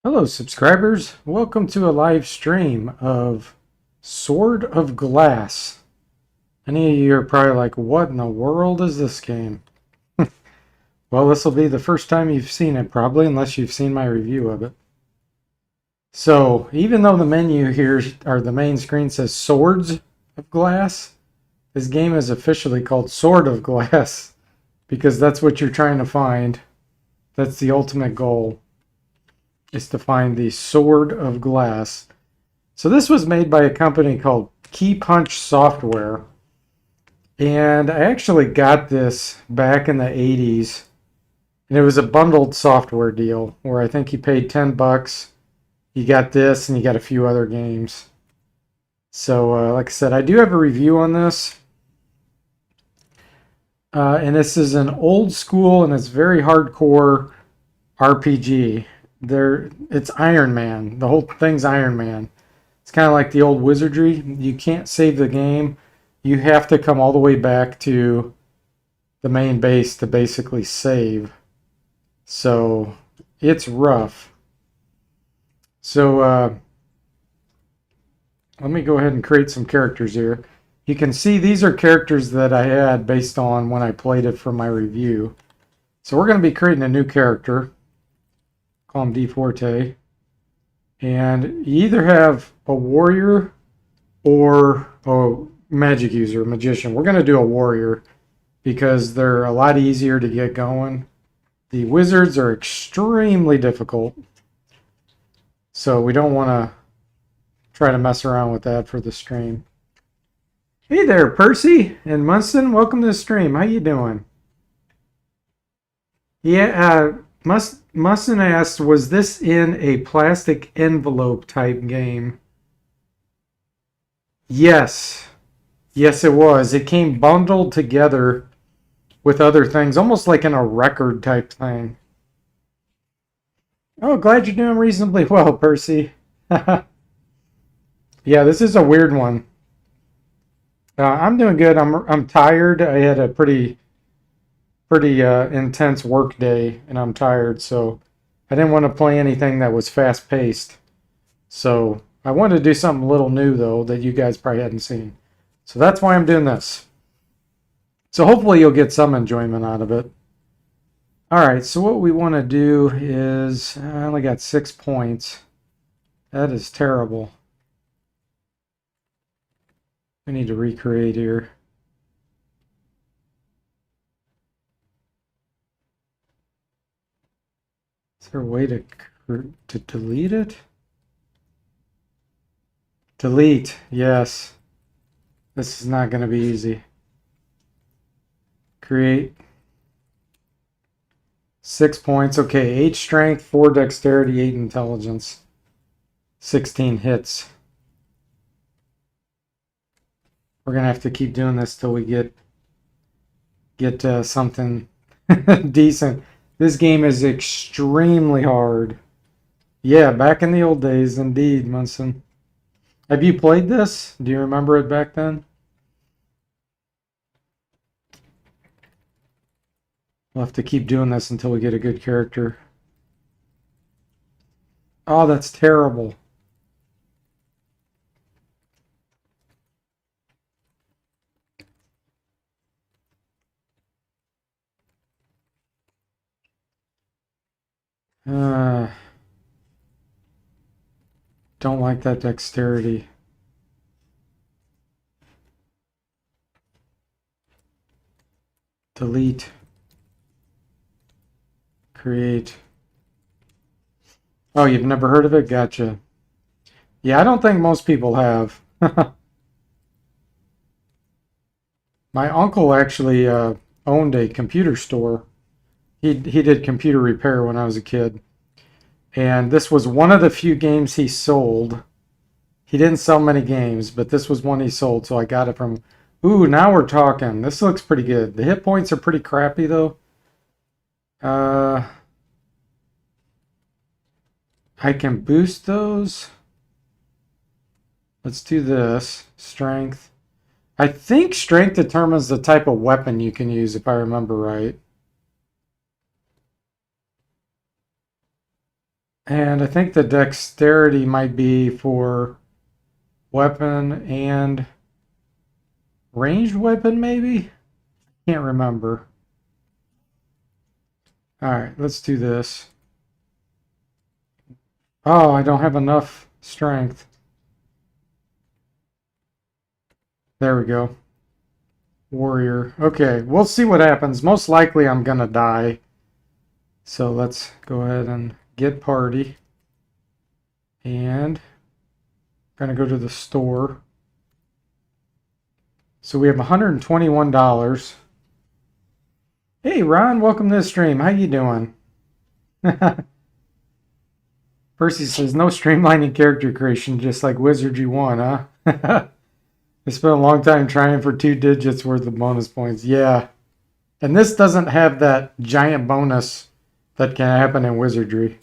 Hello, subscribers. Welcome to a live stream of Sword of Glass. Any of you are probably like, what in the world is this game? Well, this will be the first time you've seen it, probably, unless you've seen my review of it. So, even though the menu here, or the main screen, says Swords of Glass, this game is officially called Sword of Glass because that's what you're trying to find. That's the ultimate goal, is to find the Sword of Glass. So this was made by a company called Key Punch Software. And I actually got this back in the 80s. And it was a bundled software deal where I think you paid $10. You got this and you got a few other games. So like I said, I do have a review on this. And this is an old school and it's very hardcore RPG. It's Iron Man. The whole thing's Iron Man. It's kind of like the old Wizardry. You can't save the game. You have to come all the way back to the main base to basically save. So it's rough. So let me go ahead and create some characters here. You can see these are characters that I had based on when I played it for my review. So we're going to be creating a new character. Call him D Forte. And you either have a warrior or a magic user, a magician. We're going to do a warrior because they're a lot easier to get going. The wizards are extremely difficult. So we don't want to try to mess around with that for the stream. Hey there, Percy and Munson. Welcome to the stream. How you doing? Yeah, Musson asked, was this in a plastic envelope type game? Yes. Yes, it was. It came bundled together with other things, almost like in a record type thing. Oh, glad you're doing reasonably well, Percy. Yeah, this is a weird one. I'm doing good. I'm tired. I had a pretty intense work day, and I'm tired, so I didn't want to play anything that was fast paced. So I wanted to do something a little new though that you guys probably hadn't seen. So that's why I'm doing this. So hopefully you'll get some enjoyment out of it. All right, so what we want to do is, I only got 6 points. That is terrible. We need to recreate here. Is there a way to delete it? Delete, yes. This is not going to be easy. Create. 6 points. Okay, 8 strength, 4 dexterity, 8 intelligence. 16 hits. We're going to have to keep doing this till we get something decent. This game is extremely hard. Yeah, back in the old days, indeed, Munson. Have you played this? Do you remember it back then? We'll have to keep doing this until we get a good character. Oh, that's terrible. Don't like that dexterity. Delete. Create. Oh, you've never heard of it? Gotcha. Yeah, I don't think most people have. My uncle actually owned a computer store. He did computer repair when I was a kid. And this was one of the few games he sold. He didn't sell many games, but this was one he sold, so I got it from... Ooh, now we're talking. This looks pretty good. The hit points are pretty crappy, though. I can boost those. Let's do this. Strength. I think strength determines the type of weapon you can use, if I remember right. And I think the dexterity might be for weapon and ranged weapon, maybe? Can't remember. All right, let's do this. Oh, I don't have enough strength. There we go. Warrior. Okay, we'll see what happens. Most likely I'm gonna die. So let's go ahead and get party. And I'm gonna go to the store. So we have $121. Hey Ron, welcome to the stream. How you doing? Percy says no streamlining character creation, just like Wizardry 1, huh? I spent a long time trying for 2 digits worth of bonus points. Yeah. And this doesn't have that giant bonus that can happen in Wizardry.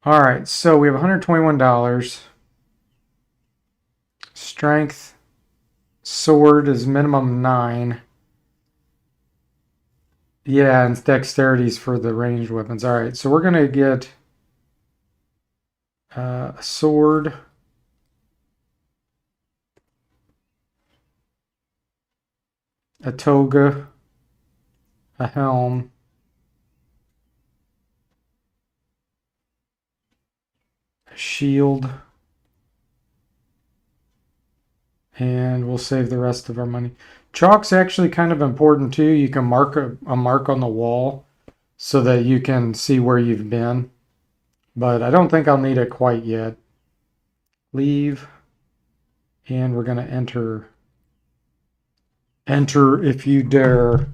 All right, so we have $121. Strength. Sword is minimum 9. Yeah, and dexterity's for the ranged weapons. All right, so we're going to get a sword. A toga, a helm, a shield, and we'll save the rest of our money. Chalk's actually kind of important too. You can mark a mark on the wall so that you can see where you've been, but I don't think I'll need it quite yet. Leave, and we're going to enter. Enter if you dare.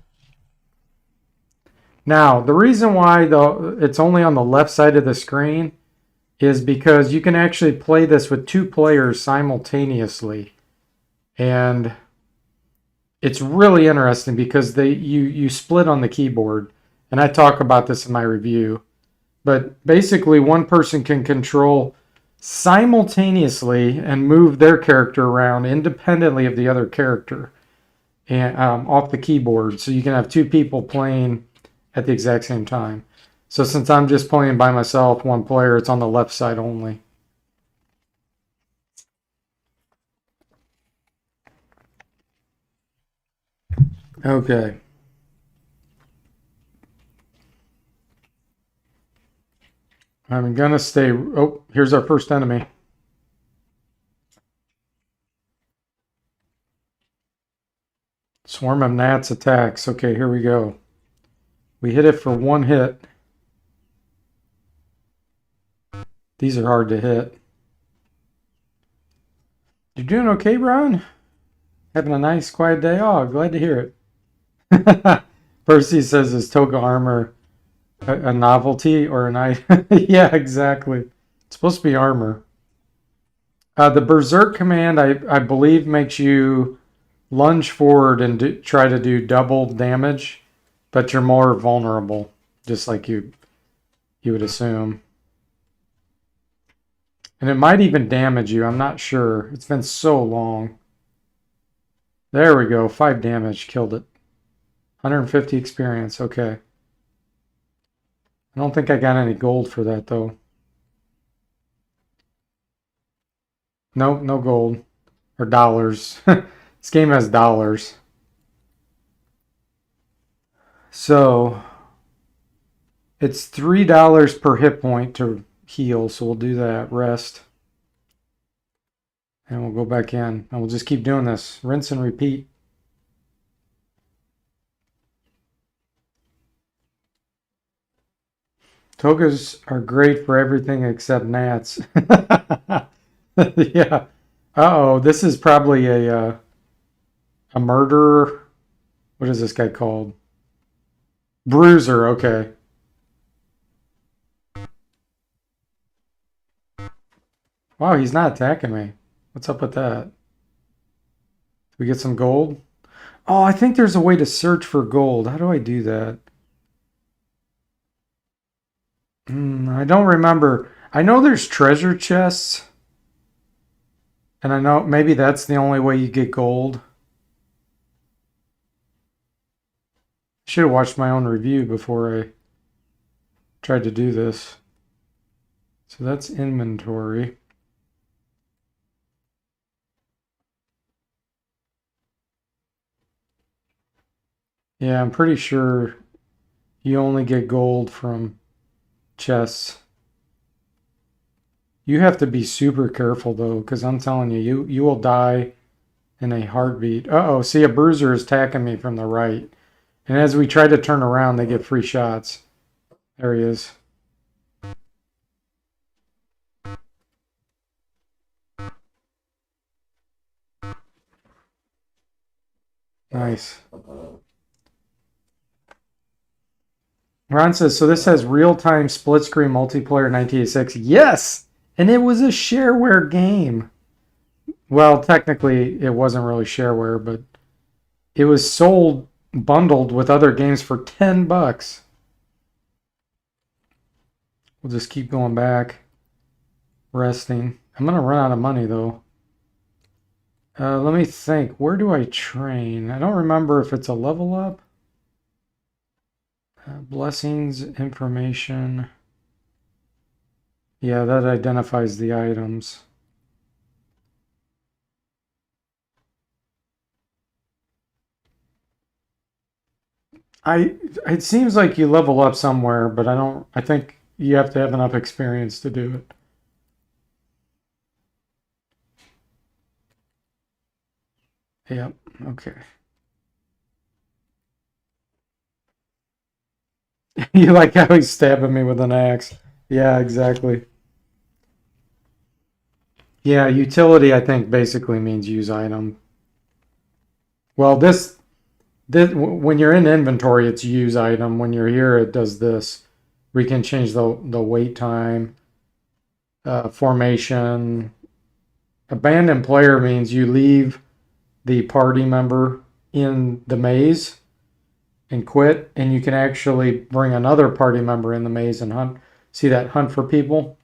Now, the reason why it's only on the left side of the screen is because you can actually play this with 2 players simultaneously. And it's really interesting because you split on the keyboard. And I talk about this in my review. But basically, one person can control simultaneously and move their character around independently of the other character. And off the keyboard, so you can have 2 people playing at the exact same time. So since I'm just playing by myself, 1 player, it's on the left side only. Okay. I'm gonna stay. Oh, here's our first enemy. Swarm of gnats attacks. Okay, here we go. We hit it for 1 hit. These are hard to hit. You're doing okay, Brian? Having a nice, quiet day? Oh, glad to hear it. Percy says, is toga armor a novelty or an item? Yeah, exactly. It's supposed to be armor. The Berserk command, I believe, makes you lunge forward and try to do double damage, but you're more vulnerable, just like you would assume. And it might even damage you. I'm not sure. It's been so long. There we go. 5 damage. Killed it. 150 experience. Okay. I don't think I got any gold for that, though. Nope, no gold. Or dollars. This game has dollars. So, it's $3 per hit point to heal, so we'll do that. Rest. And we'll go back in. And we'll just keep doing this. Rinse and repeat. Togas are great for everything except gnats. Yeah. Uh-oh, this is probably a murderer. What is this guy called? Bruiser, okay. Wow, he's not attacking me. What's up with that? Did we get some gold? Oh, I think there's a way to search for gold. How do I do that? I don't remember. I know there's treasure chests. And I know maybe that's the only way you get gold. Should have watched my own review before I tried to do this. So that's inventory. Yeah, I'm pretty sure you only get gold from chests. You have to be super careful though, because I'm telling you, you will die in a heartbeat. Uh-oh, see, a bruiser is attacking me from the right. And as we try to turn around, they get free shots. There he is. Nice. Ron says, so this has real-time split-screen multiplayer 1986. Yes! And it was a shareware game. Well, technically, it wasn't really shareware, but it was sold bundled with other games for 10 bucks. We'll just keep going back. Resting. I'm going to run out of money, though. Let me think. Where do I train? I don't remember if it's a level up. Blessings, information. Yeah, that identifies the items. It seems like you level up somewhere, but I think you have to have enough experience to do it. Yep, okay. You like how he's stabbing me with an axe. Yeah, exactly. Yeah, utility I think basically means use item. Well, this when you're in inventory, it's use item. When you're here, it does this. We can change the wait time, formation. Abandoned player means you leave the party member in the maze and quit, and you can actually bring another party member in the maze and hunt. See that hunt for people?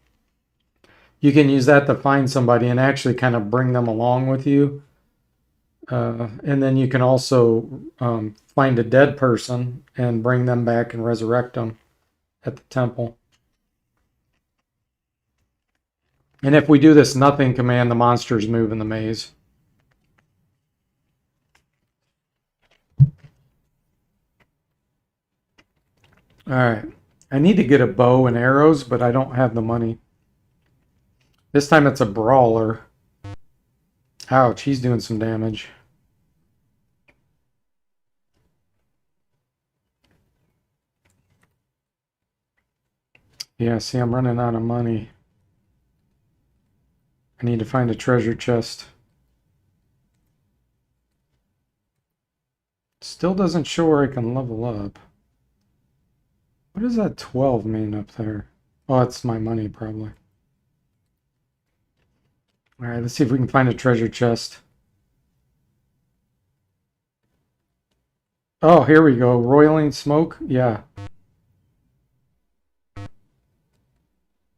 You can use that to find somebody and actually kind of bring them along with you. And then you can also find a dead person and bring them back and resurrect them at the temple. And if we do this nothing command, the monsters move in the maze. Alright. I need to get a bow and arrows, but I don't have the money. This time it's a brawler. Ouch, he's doing some damage. Yeah, see, I'm running out of money. I need to find a treasure chest. Still doesn't show where I can level up. What does that 12 mean up there? Oh, it's my money, probably. Alright, let's see if we can find a treasure chest. Oh, here we go. Roiling smoke? Yeah.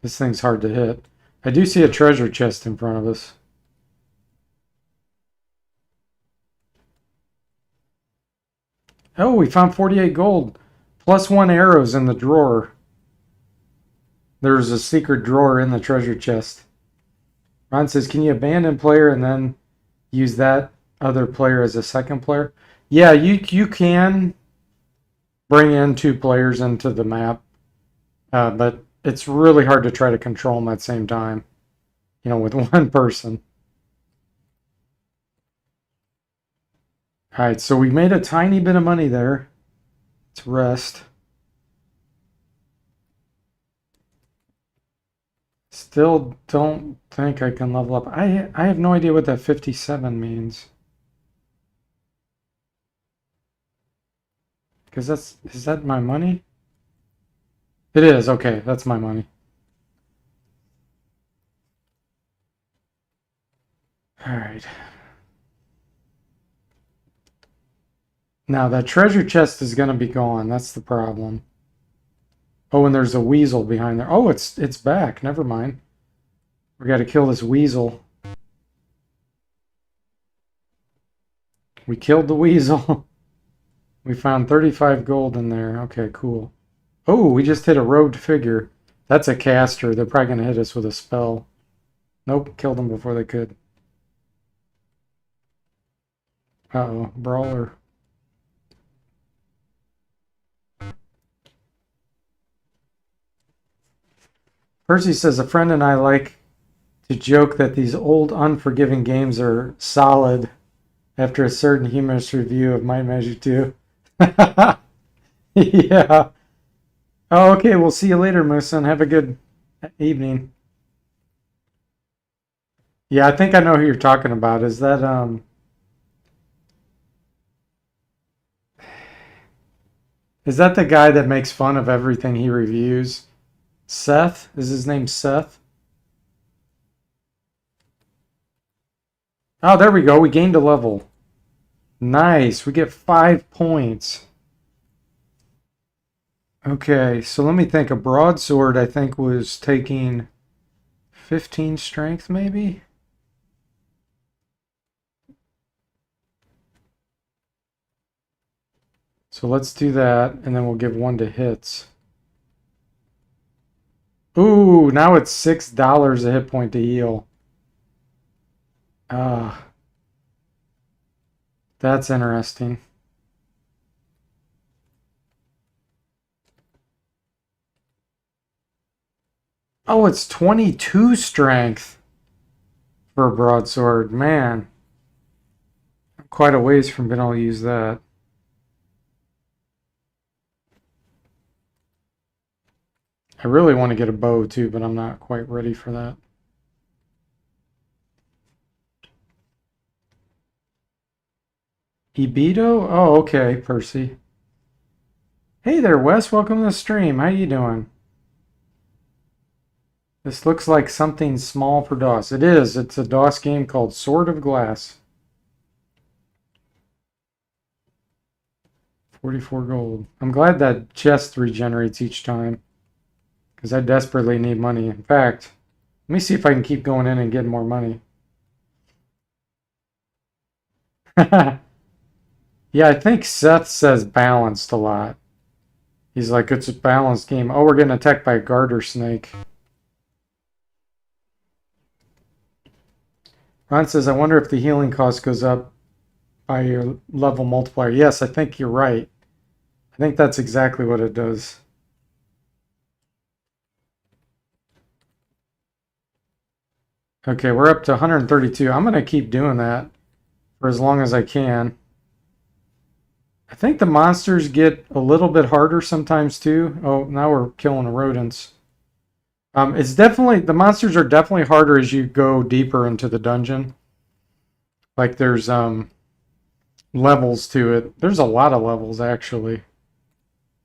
This thing's hard to hit. I do see a treasure chest in front of us. Oh, we found 48 gold. Plus 1 arrows in the drawer. There's a secret drawer in the treasure chest. Ron says, can you abandon player and then use that other player as a second player? Yeah, you can bring in 2 players into the map. But it's really hard to try to control them at the same time. You know, with one person. Alright, so we made a tiny bit of money there. Let's rest. Still don't think I can level up. I have no idea what that 57 means. Because is that my money? It is, okay, that's my money. Alright. Now that treasure chest is gonna be gone, that's the problem. Oh, and there's a weasel behind there. Oh, it's back, never mind. We gotta kill this weasel. We killed the weasel. We found 35 gold in there. Okay, cool. Oh, we just hit a robed figure. That's a caster. They're probably going to hit us with a spell. Nope, killed them before they could. Uh-oh, brawler. Percy says, a friend and I like to joke that these old unforgiving games are solid after a certain humorous review of Might and Magic 2. Yeah. Oh, okay, we'll see you later, Moosin. Have a good evening. Yeah, I think I know who you're talking about. Is that the guy that makes fun of everything he reviews? Seth? Is his name Seth? Oh, there we go. We gained a level. Nice. We get 5 points. Okay, so let me think. A broadsword, I think, was taking 15 strength, maybe? So let's do that, and then we'll give 1 to hits. Ooh, now it's $6 a hit point to heal. Ah, that's interesting. Oh, it's 22 strength for a broadsword. Man, I'm quite a ways from being able to use that. I really want to get a bow too, but I'm not quite ready for that. Ebito? Oh, okay, Percy. Hey there, Wes. Welcome to the stream. How you doing? This looks like something small for DOS. It is. It's a DOS game called Sword of Glass. 44 gold. I'm glad that chest regenerates each time, because I desperately need money. In fact, let me see if I can keep going in and getting more money. Yeah, I think Seth says balanced a lot. He's like, it's a balanced game. Oh, we're getting attacked by a garter snake. Ron says, I wonder if the healing cost goes up by your level multiplier. Yes, I think you're right. I think that's exactly what it does. Okay, we're up to 132. I'm going to keep doing that for as long as I can. I think the monsters get a little bit harder sometimes too. Oh, now we're killing the rodents. It's definitely, the monsters are definitely harder as you go deeper into the dungeon. Like there's levels to it. There's a lot of levels actually.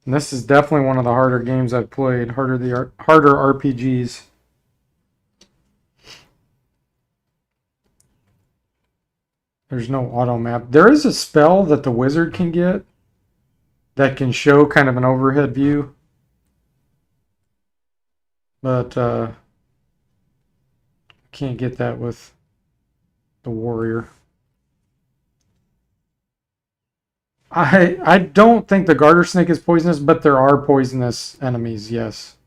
And this is definitely one of the harder games I've played. Harder RPGs. There's no auto map. There is a spell that the wizard can get that can show kind of an overhead view. But can't get that with the warrior. I don't think the garter snake is poisonous, but there are poisonous enemies, yes.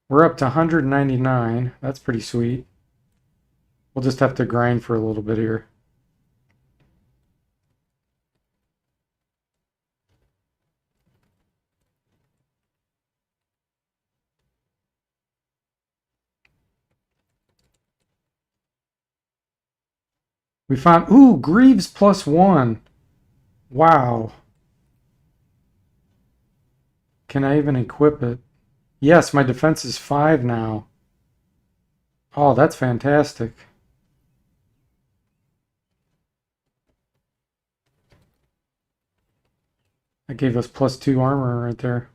We're up to 199. That's pretty sweet. We'll just have to grind for a little bit here. We found, ooh, Greaves +1. Wow. Can I even equip it? Yes, my defense is 5 now. Oh, that's fantastic. That gave us +2 armor right there.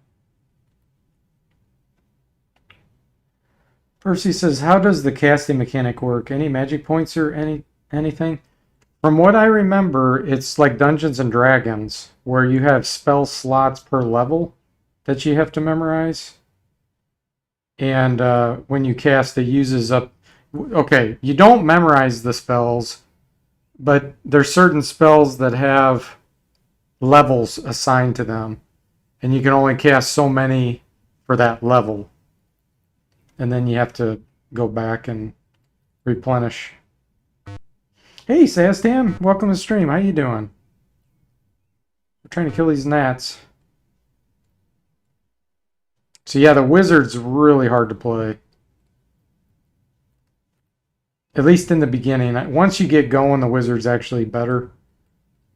Percy says, how does the casting mechanic work? Any magic points or anything? From what I remember, it's like Dungeons and Dragons, where you have spell slots per level that you have to memorize. And when you cast, it uses up... Okay, you don't memorize the spells, but there's certain spells that have levels assigned to them. And you can only cast so many for that level. And then you have to go back and replenish. Hey, Sastam, welcome to the stream. How you doing? We're trying to kill these gnats. So yeah, the wizard's really hard to play. At least in the beginning. Once you get going, the wizard's actually better.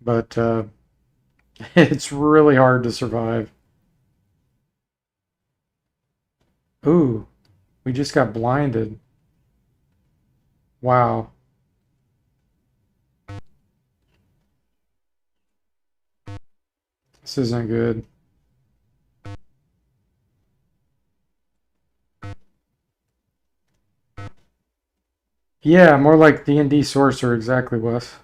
But it's really hard to survive. Ooh, we just got blinded. Wow. This isn't good. Yeah, more like D&D Sorcerer, exactly, Wes.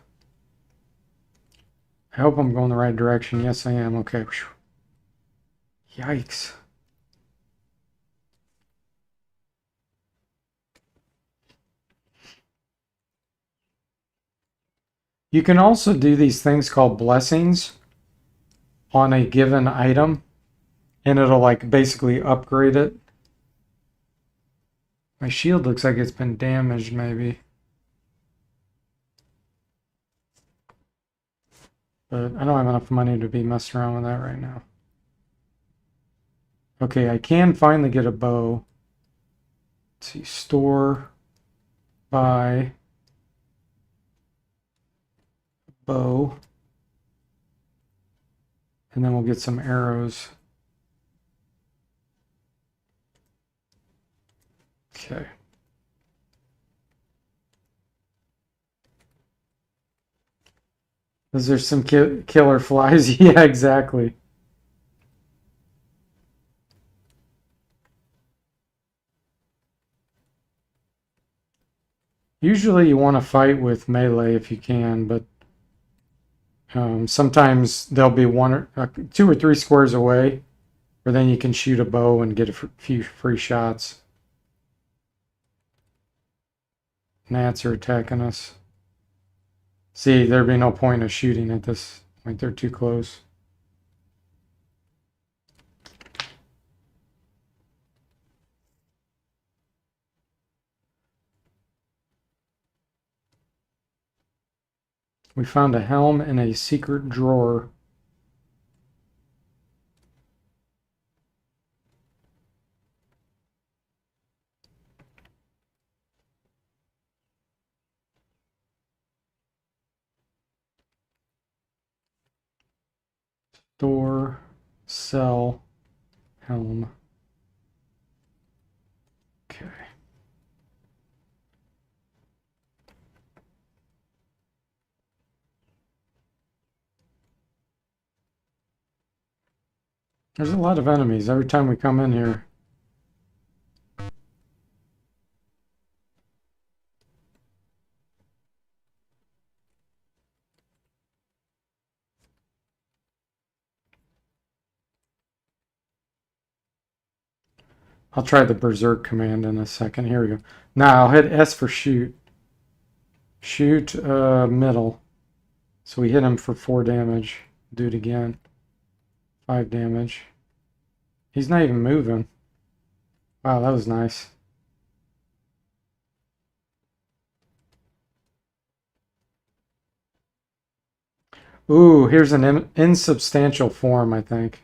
I hope I'm going the right direction. Yes, I am. Okay. Yikes. You can also do these things called blessings on a given item, and it'll like basically upgrade it. My shield looks like it's been damaged, maybe. But I don't have enough money to be messing around with that right now. Okay, I can finally get a bow. Let's see, store, buy, bow. And then we'll get some arrows. Okay. Those are some killer flies. Yeah, exactly. Usually you want to fight with melee if you can, but sometimes they'll be two or three squares away, where then you can shoot a bow and get a few free shots. Gnats are attacking us. See, there'd be no point of shooting at this point. They're too close. We found a helm in a secret drawer. Store, sell, helm. Okay. There's a lot of enemies every time we come in here. I'll try the Berserk command in a second. Here we go. Now I'll hit S for shoot. Shoot middle. So we hit him for 4 damage. Do it again. 5 damage. He's not even moving. Wow, that was nice. Ooh, here's an insubstantial form, I think.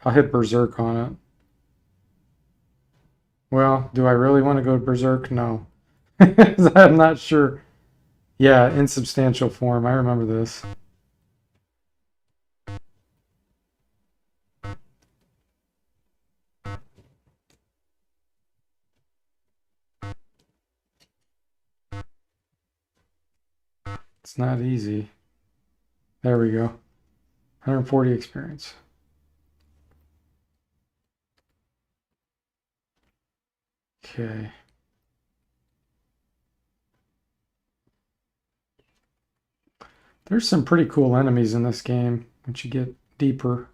I'll hit Berserk on it. Well, do I really want to go to Berserk? No. I'm not sure. Yeah, insubstantial form. I remember this. It's not easy. There we go. 140 experience. Okay. There's some pretty cool enemies in this game once you get deeper.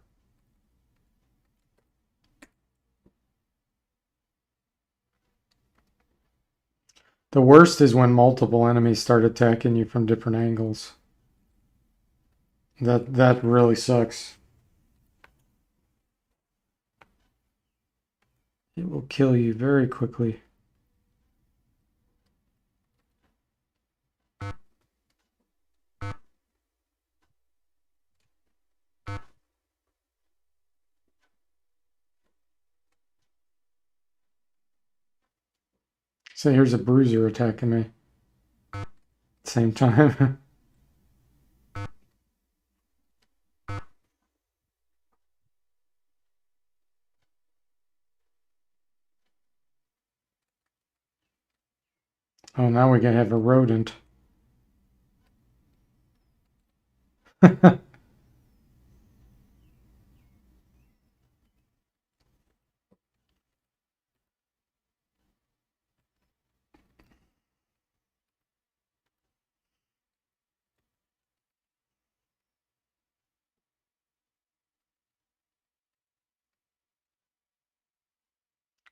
The worst is when multiple enemies start attacking you from different angles. That really sucks. It will kill you very quickly. So here's a bruiser attacking me. Same time. Oh, now we're gonna have a rodent.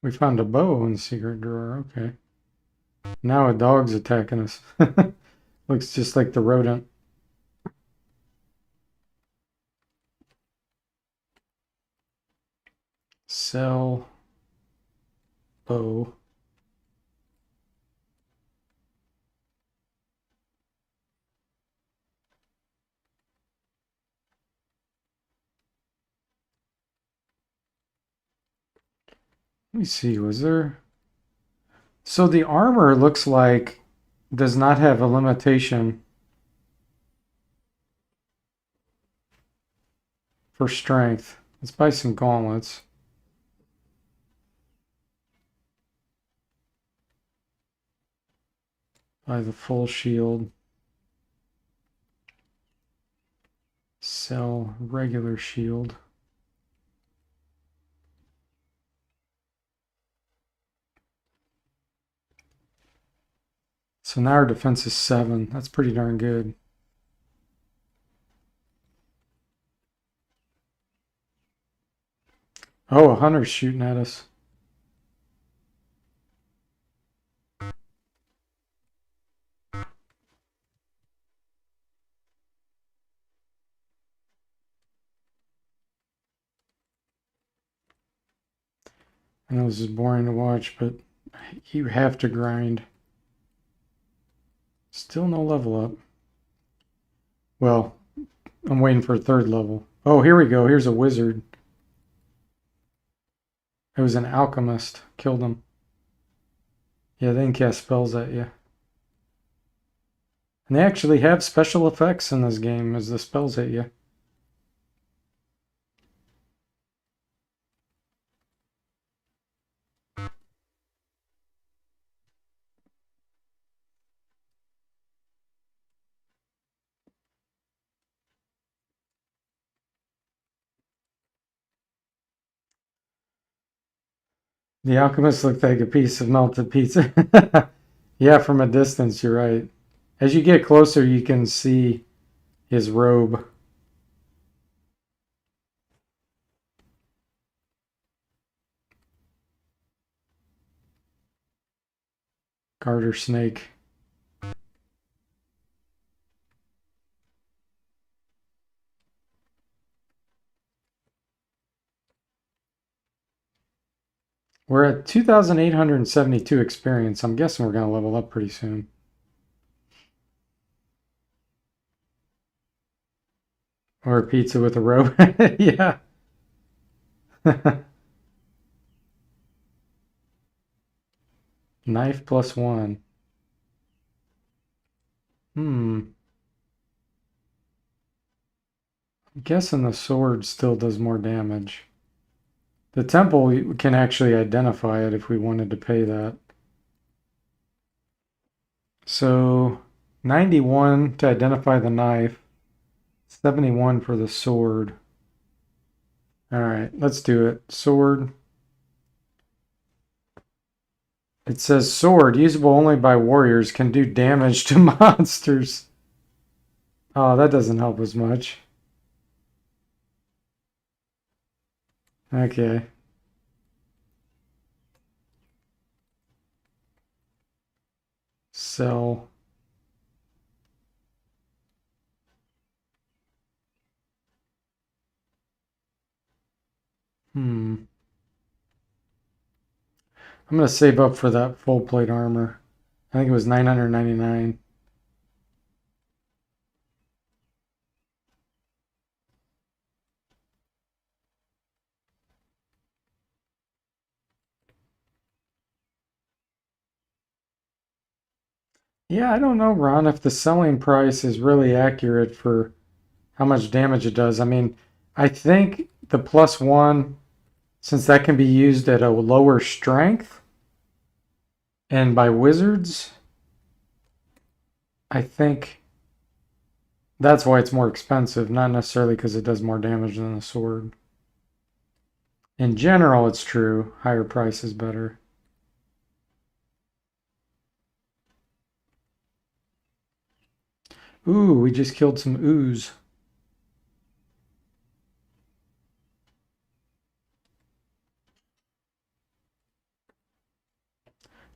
We found a bow in the secret drawer. Okay. Now a dog's attacking us. Looks just like the rodent. Sell bow. Let me see, was there... So the armor looks like does not have a limitation for strength. Let's buy some gauntlets. Buy the full shield. Sell regular shield. So now our defense is 7. That's pretty darn good. Oh, a hunter's shooting at us. I know this is boring to watch, but you have to grind. Still no level up. Well, I'm waiting for a 3rd level. Oh, here we go. Here's a wizard. It was an alchemist. Killed him. Yeah, they can cast spells at you. And they actually have special effects in this game as the spells hit you. The alchemist looked like a piece of melted pizza. Yeah, from a distance, you're right. As you get closer, you can see his robe. Garter snake. We're at 2,872 experience. I'm guessing we're going to level up pretty soon. Or a pizza with a robe. Yeah. Knife +1. I'm guessing the sword still does more damage. The temple, we can actually identify it if we wanted to pay that. So 91 to identify the knife, 71 for the sword. All right, let's do it. Sword. It says sword, usable only by warriors, can do damage to monsters. Oh, that doesn't help as much. Okay. Sell. Hmm. I'm gonna save up for that full plate armor. I think it was 999. Yeah, I don't know, Ron, if the selling price is really accurate for how much damage it does. I mean, I think the +1, since that can be used at a lower strength and by wizards, I think that's why it's more expensive, not necessarily because it does more damage than the sword. In general, it's true. Higher price is better. Ooh, we just killed some ooze.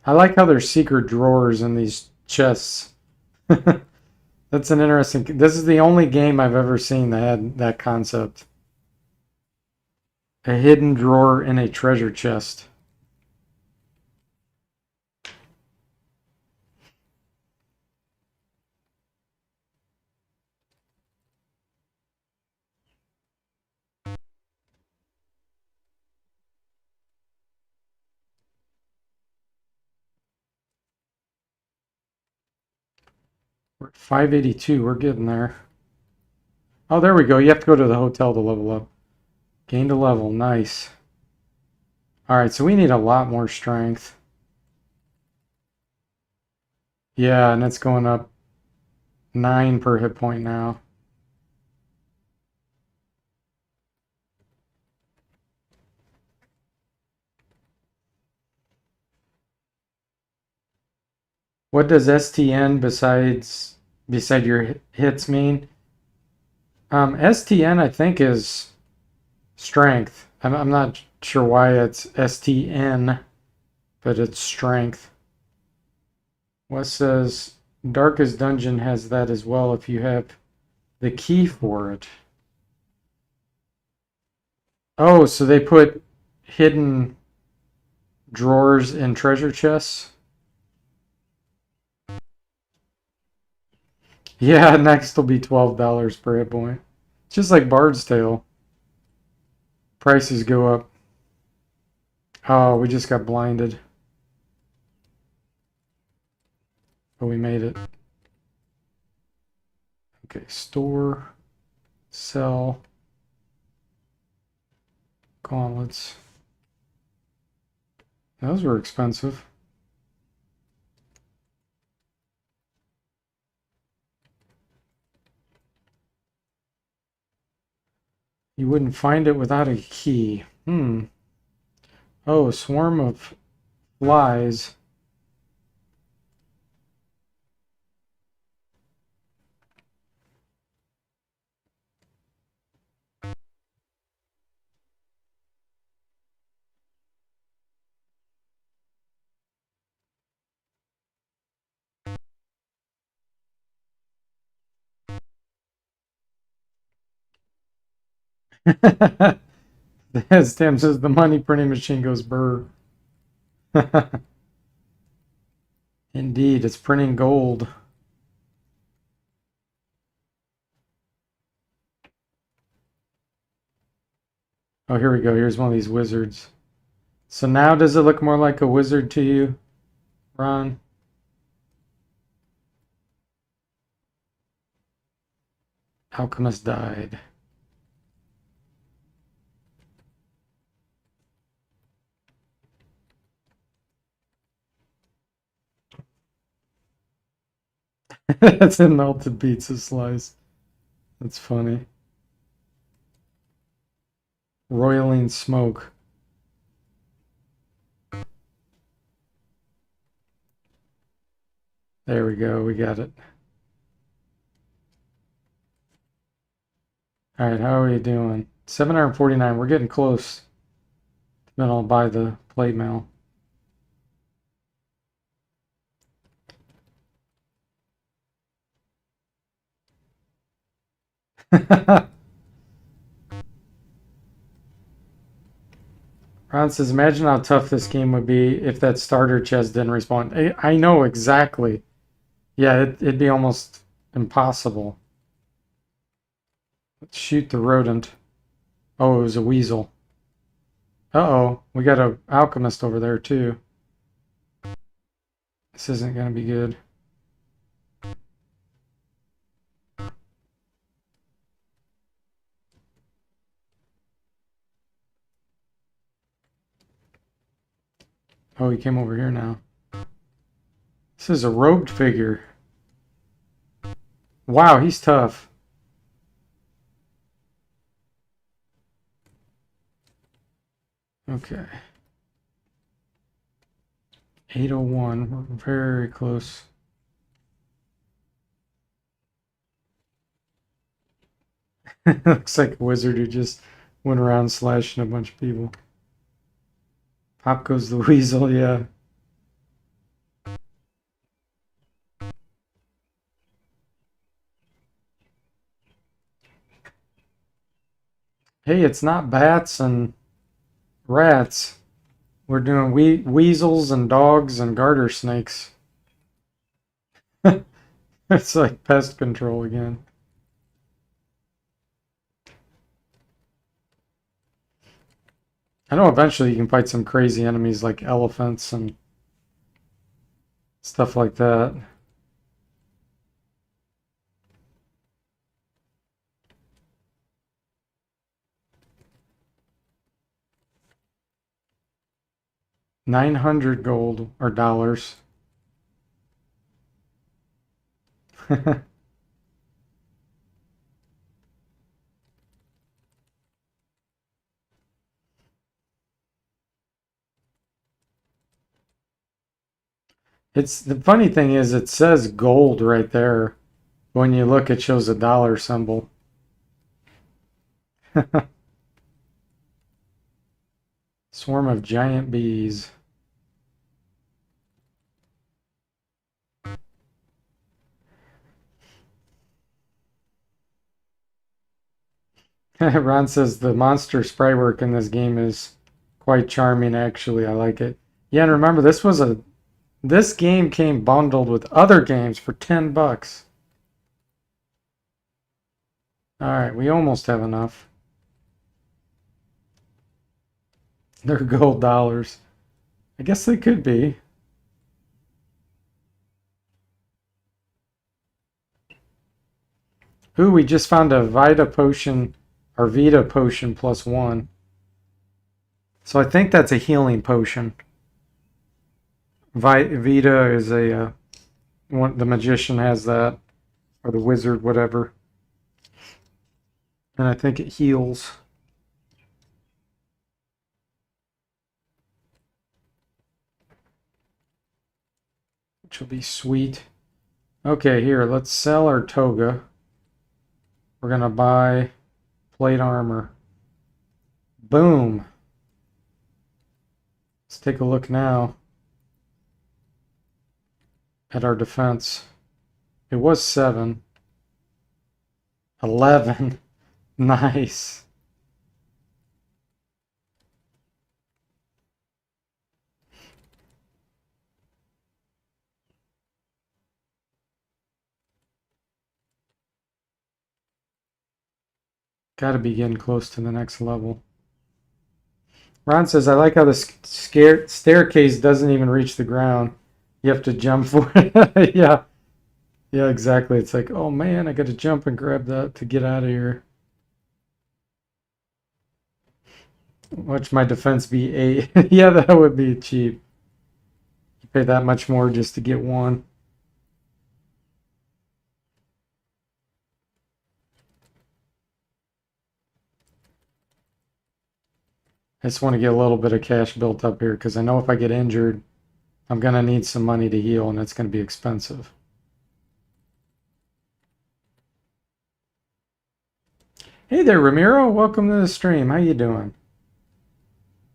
I like how there's secret drawers in these chests. That's an interesting. This is the only game I've ever seen that had that concept. A hidden drawer in a treasure chest. We're at 582. We're getting there. Oh, there we go. You have to go to the hotel to level up. Gained a level. Nice. All right, so we need a lot more strength. Yeah, and it's going up 9 per hit point now. What does STN beside your hits mean? STN I think is strength. I'm not sure why it's STN, but it's strength. What says Darkest Dungeon has that as well if you have the key for it. Oh, so they put hidden drawers in treasure chests? Yeah, next will be $12 per hit point. Just like Bard's Tale. Prices go up. Oh, we just got blinded. But we made it. Okay, store, sell, gauntlets. Those were expensive. You wouldn't find it without a key. Oh, a swarm of flies. Stam says the money printing machine goes burr. Indeed, it's printing gold. Oh, here we go. Here's one of these wizards. So now does it look more like a wizard to you, Ron? Alchemist died. That's a melted pizza slice. That's funny. Roiling smoke. There we go. We got it. All right, how are we doing? 749. We're getting close. Then I'll buy the plate mail. Ron says, imagine how tough this game would be if that starter chest didn't respawn. I know exactly. Yeah, it'd be almost impossible. Let's shoot the rodent. Oh, it was a weasel. Uh-oh, we got an alchemist over there too. This isn't going to be good. Oh, he came over here now. This is a robed figure. Wow, he's tough. Okay. 801. We're very close. Looks like a wizard who just went around slashing a bunch of people. Pop goes the weasel, yeah. Hey, it's not bats and rats. We're doing weasels and dogs and garter snakes. It's like pest control again. I know eventually you can fight some crazy enemies like elephants and stuff like that. $900 gold or dollars. It's the funny thing is it says gold right there. When you look, it shows a dollar symbol. Swarm of giant bees. Ron says the monster spray work in this game is quite charming, actually. I like it. Yeah, and remember this game came bundled with other games for $10. Alright, we almost have enough. They're gold dollars. I guess they could be. Ooh, we just found a Vita potion, or Vita potion +1. So I think that's a healing potion. Vita is a one. The magician has that, or the wizard, whatever. And I think it heals. Which will be sweet. Okay, here, let's sell our toga. We're gonna buy plate armor. Boom. Let's take a look now at our defense. It was 7. 11. Nice. Gotta be getting close to the next level. Ron says, I like how the staircase doesn't even reach the ground. You have to jump for it. Yeah. Yeah, exactly. It's like, oh man, I gotta jump and grab that to get out of here. Watch my defense be 8. Yeah, that would be cheap. You pay that much more just to get one. I just want to get a little bit of cash built up here because I know if I get injured, I'm going to need some money to heal and it's going to be expensive. Hey there, Ramiro. Welcome to the stream. How you doing?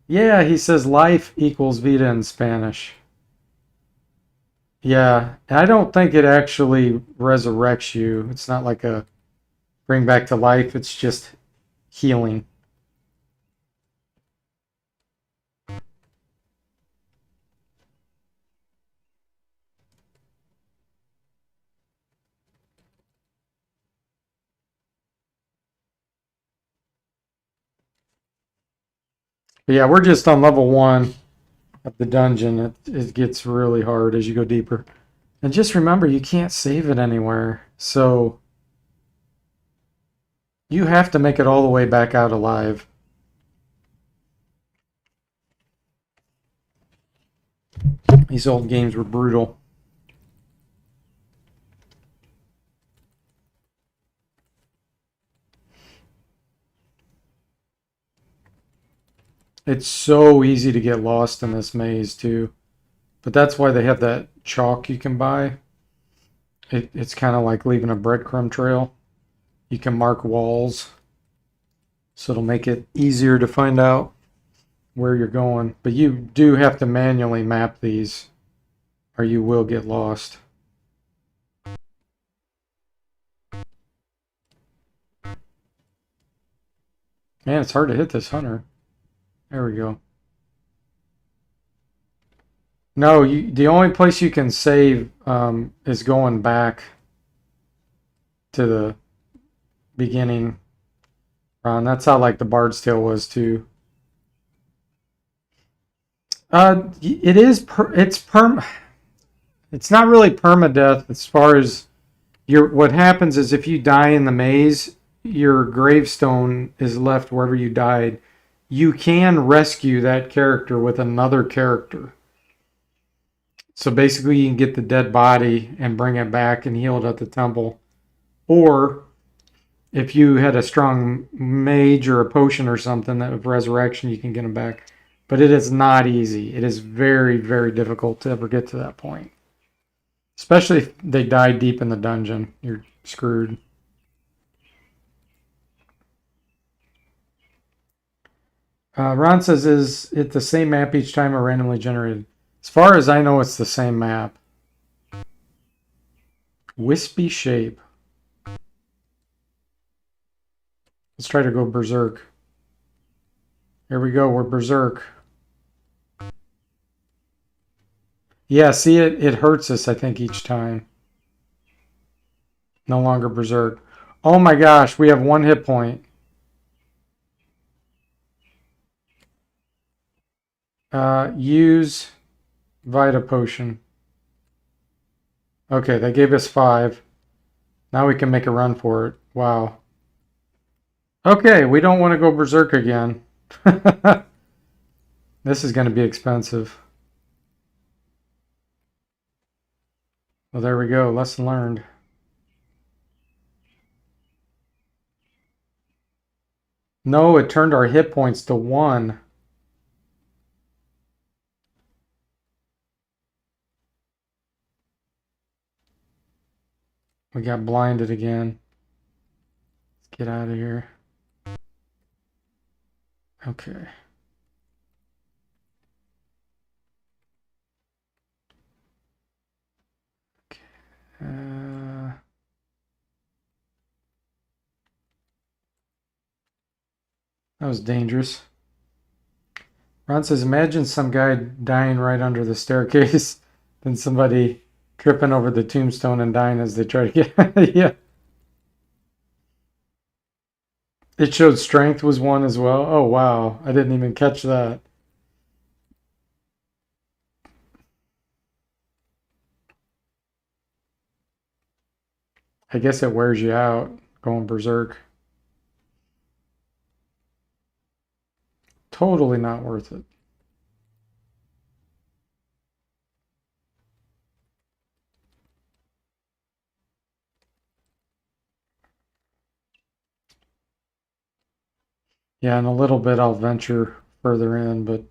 Yeah, he says life equals vida in Spanish. Yeah, I don't think it actually resurrects you. It's not like a bring back to life. It's just healing. But yeah, we're just on level 1 of the dungeon. It gets really hard as you go deeper. And just remember, you can't save it anywhere. So you have to make it all the way back out alive. These old games were brutal. It's so easy to get lost in this maze too. But that's why they have that chalk you can buy. It's kind of like leaving a breadcrumb trail. You can mark walls, so it'll make it easier to find out where you're going. But you do have to manually map these, or you will get lost. Man, it's hard to hit this hunter. There we go. No, the only place you can save is going back to the beginning. That's how like the Bard's Tale was too. It is. It's not really permadeath as far as what happens is if you die in the maze, your gravestone is left wherever you died. You can rescue that character with another character. So basically, you can get the dead body and bring it back and heal it at the temple. Or if you had a strong mage or a potion or something of resurrection, you can get them back. But it is not easy. It is very, very difficult to ever get to that point. Especially if they die deep in the dungeon. You're screwed. Ron says, is it the same map each time or randomly generated? As far as I know, it's the same map. Wispy shape. Let's try to go berserk. Here we go, we're berserk. Yeah, see, it hurts us, I think, each time. No longer berserk. Oh my gosh, we have 1 hit point. Use Vita Potion. Okay, they gave us 5. Now we can make a run for it. Wow. Okay, we don't want to go berserk again. This is going to be expensive. Well, there we go. Lesson learned. No, it turned our hit points to 1. We got blinded again. Let's get out of here. Okay. That was dangerous. Ron says, imagine some guy dying right under the staircase, then somebody tripping over the tombstone and dying as they try to get... Yeah. It showed strength was 1 as well. Oh, wow. I didn't even catch that. I guess it wears you out going berserk. Totally not worth it. Yeah, in a little bit I'll venture further in, but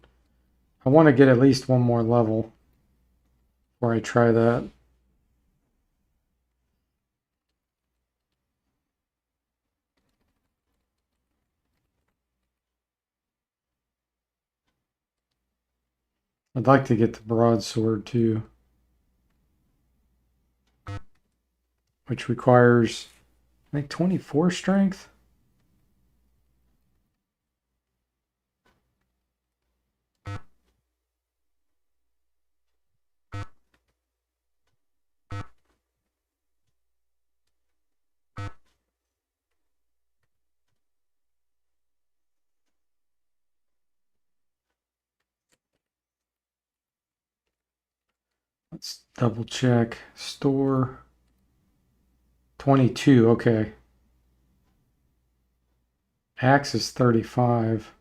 I want to get at least 1 more level before I try that. I'd like to get the broadsword too, which requires, I think, 24 strength. Let's double check. Store 22, okay. Axe is 35.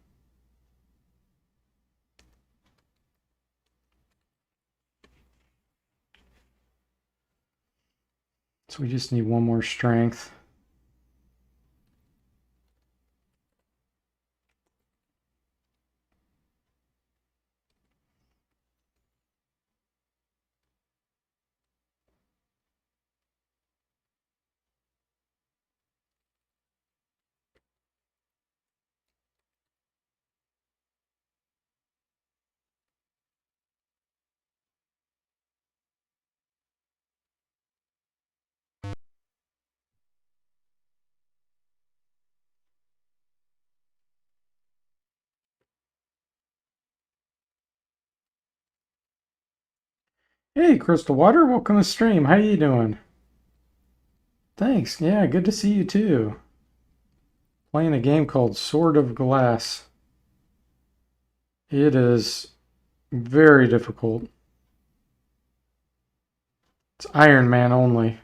So we just need one more strength. Hey, Crystal Water, welcome to stream. How you doing? Thanks. Yeah, good to see you too. Playing a game called Sword of Glass. It is very difficult. It's Iron Man only.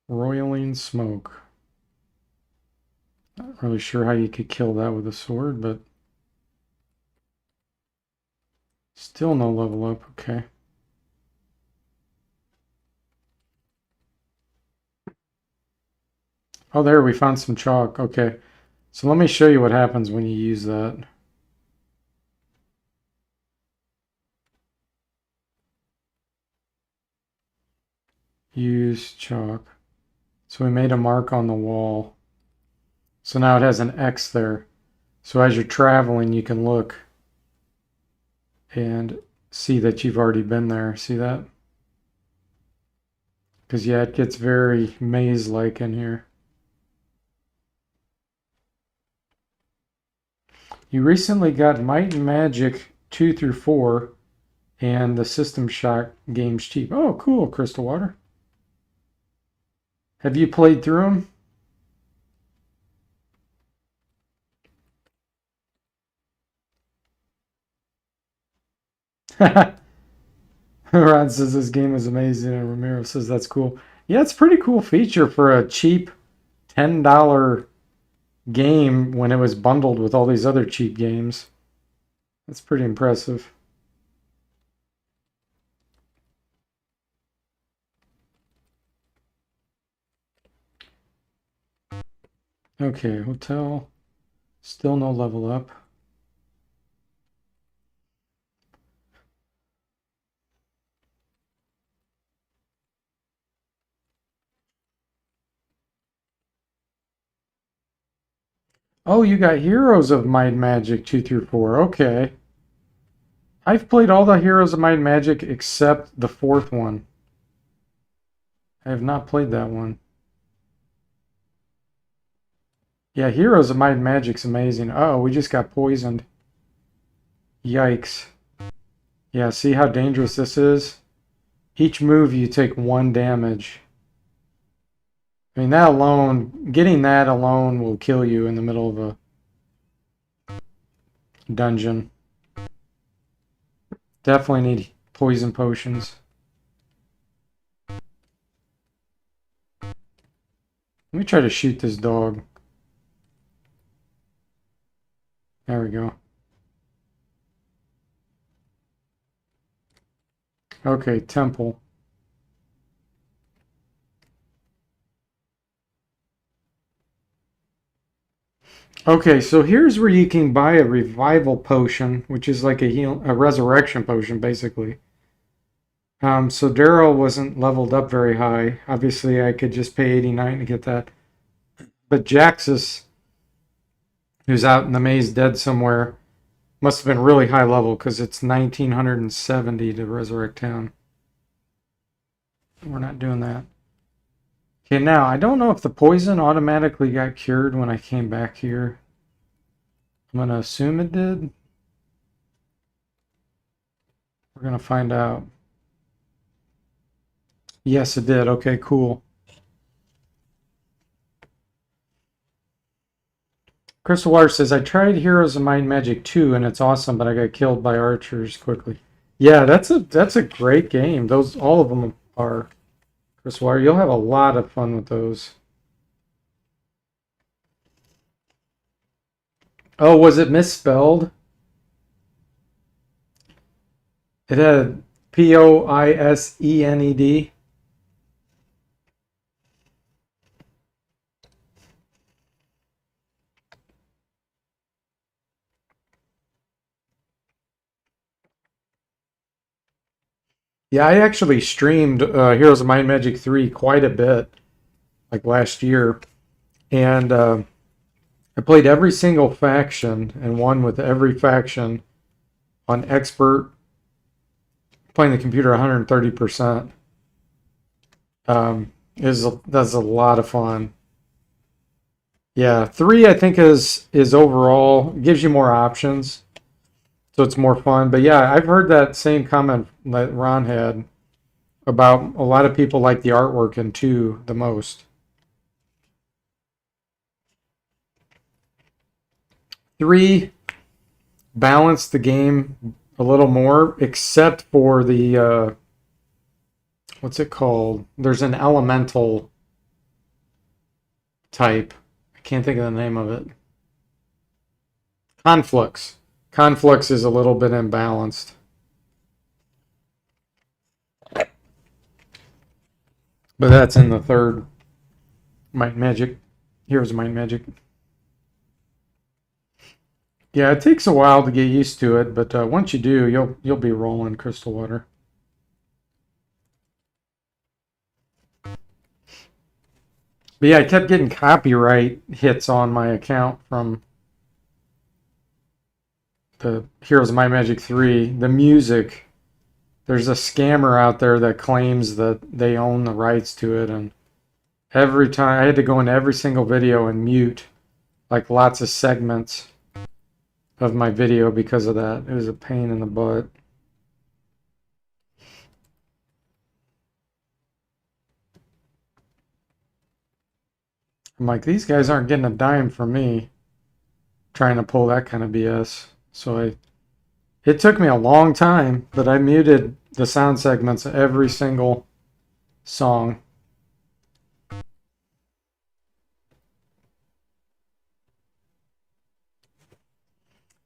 Roiling smoke. Not really sure how you could kill that with a sword, but still no level up. Okay. Oh, there, we found some chalk. Okay. So let me show you what happens when you use that. Use chalk. So we made a mark on the wall. So now it has an X there. So as you're traveling, you can look and see that you've already been there. See that? Because, yeah, it gets very maze-like in here. You recently got Might and Magic 2 through 4 and the System Shock games cheap. Oh, cool, Crystal Water. Have you played through them? Rod says this game is amazing, and Ramiro says that's cool. Yeah, it's a pretty cool feature for a cheap $10 game when it was bundled with all these other cheap games. That's pretty impressive. Okay, hotel. Still no level up. Oh, you got Heroes of Might and Magic 2 through 4. Okay. I've played all the Heroes of Might and Magic except the fourth one. I have not played that one. Yeah, Heroes of Might and Magic's amazing. Oh, we just got poisoned. Yikes. Yeah, see how dangerous this is? Each move you take 1 damage. I mean, that alone, getting that alone will kill you in the middle of a dungeon. Definitely need poison potions. Let me try to shoot this dog. There we go. Okay, temple. Okay, so here's where you can buy a revival potion, which is like a resurrection potion, basically. So Daryl wasn't leveled up very high. Obviously, I could just pay 89 to get that. But Jaxus, who's out in the maze dead somewhere, must have been really high level because it's 1970 to resurrect town. We're not doing that. Okay, now, I don't know if the poison automatically got cured when I came back here. I'm going to assume it did. We're going to find out. Yes, it did. Okay, cool. Crystal Water says, I tried Heroes of Might and Magic 2 and it's awesome, but I got killed by archers quickly. Yeah, that's a great game. Those all of them are. Crystal Water, you'll have a lot of fun with those. Oh, was it misspelled? It had Poisened. Yeah, I actually streamed Heroes of Might and Magic 3 quite a bit, like last year. And I played every single faction and won with every faction on expert, playing the computer 130%. That's a lot of fun. Yeah, 3 I think is overall gives you more options, so it's more fun. But yeah, I've heard that same comment that Ron had about a lot of people like the artwork in 2 the most. 3 balanced the game a little more, except for the what's it called? There's an elemental type. I can't think of the name of it. Conflux. Conflux is a little bit imbalanced. But that's in the third Might and Magic. Heroes of Might and Magic. Yeah, it takes a while to get used to it, but once you do, you'll be rolling Crystal Water. But yeah, I kept getting copyright hits on my account from the Heroes of Might and Magic 3. The music, there's a scammer out there that claims that they own the rights to it, and every time I had to go into every single video and mute like lots of segments of my video because of that. It was a pain in the butt. I'm like, these guys aren't getting a dime from me trying to pull that kind of BS. So it took me a long time, but I muted the sound segments of every single song.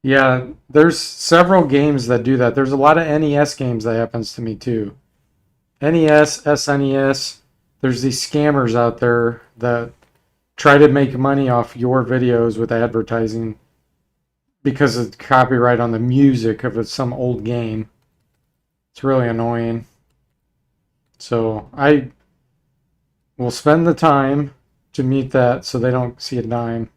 Yeah, there's several games that do that. There's a lot of NES games that happens to me too. NES, SNES, there's these scammers out there that try to make money off your videos with advertising because of copyright on the music of some old game. It's really annoying. So I will spend the time to mute that so they don't see a dime.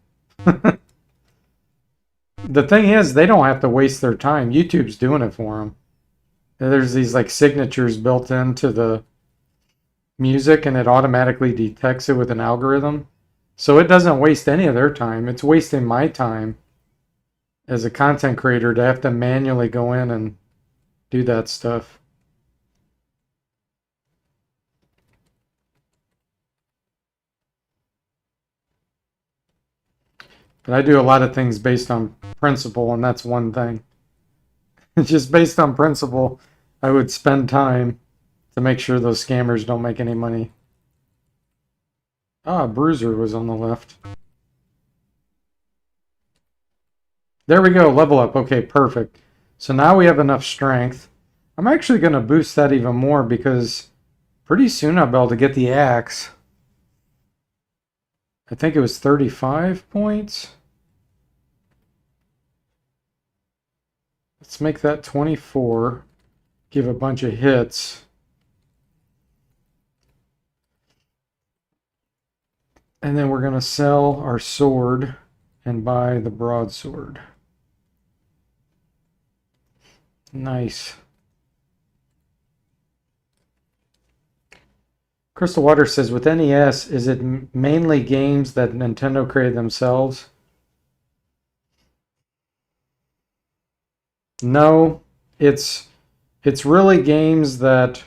The thing is, they don't have to waste their time. YouTube's doing it for them. There's these like signatures built into the music and it automatically detects it with an algorithm. So it doesn't waste any of their time. It's wasting my time as a content creator to have to manually go in and do that stuff. But I do a lot of things based on principle, and that's one thing. Just based on principle, I would spend time to make sure those scammers don't make any money. Ah, Bruiser was on the left. There we go, level up. Okay, perfect. So now we have enough strength. I'm actually going to boost that even more because pretty soon I'll be able to get the axe. I think it was 35 points. Let's make that 24. Give a bunch of hits. And then we're going to sell our sword and buy the broadsword. Nice. Crystal Water says, with NES, is it mainly games that Nintendo created themselves? No, it's really games that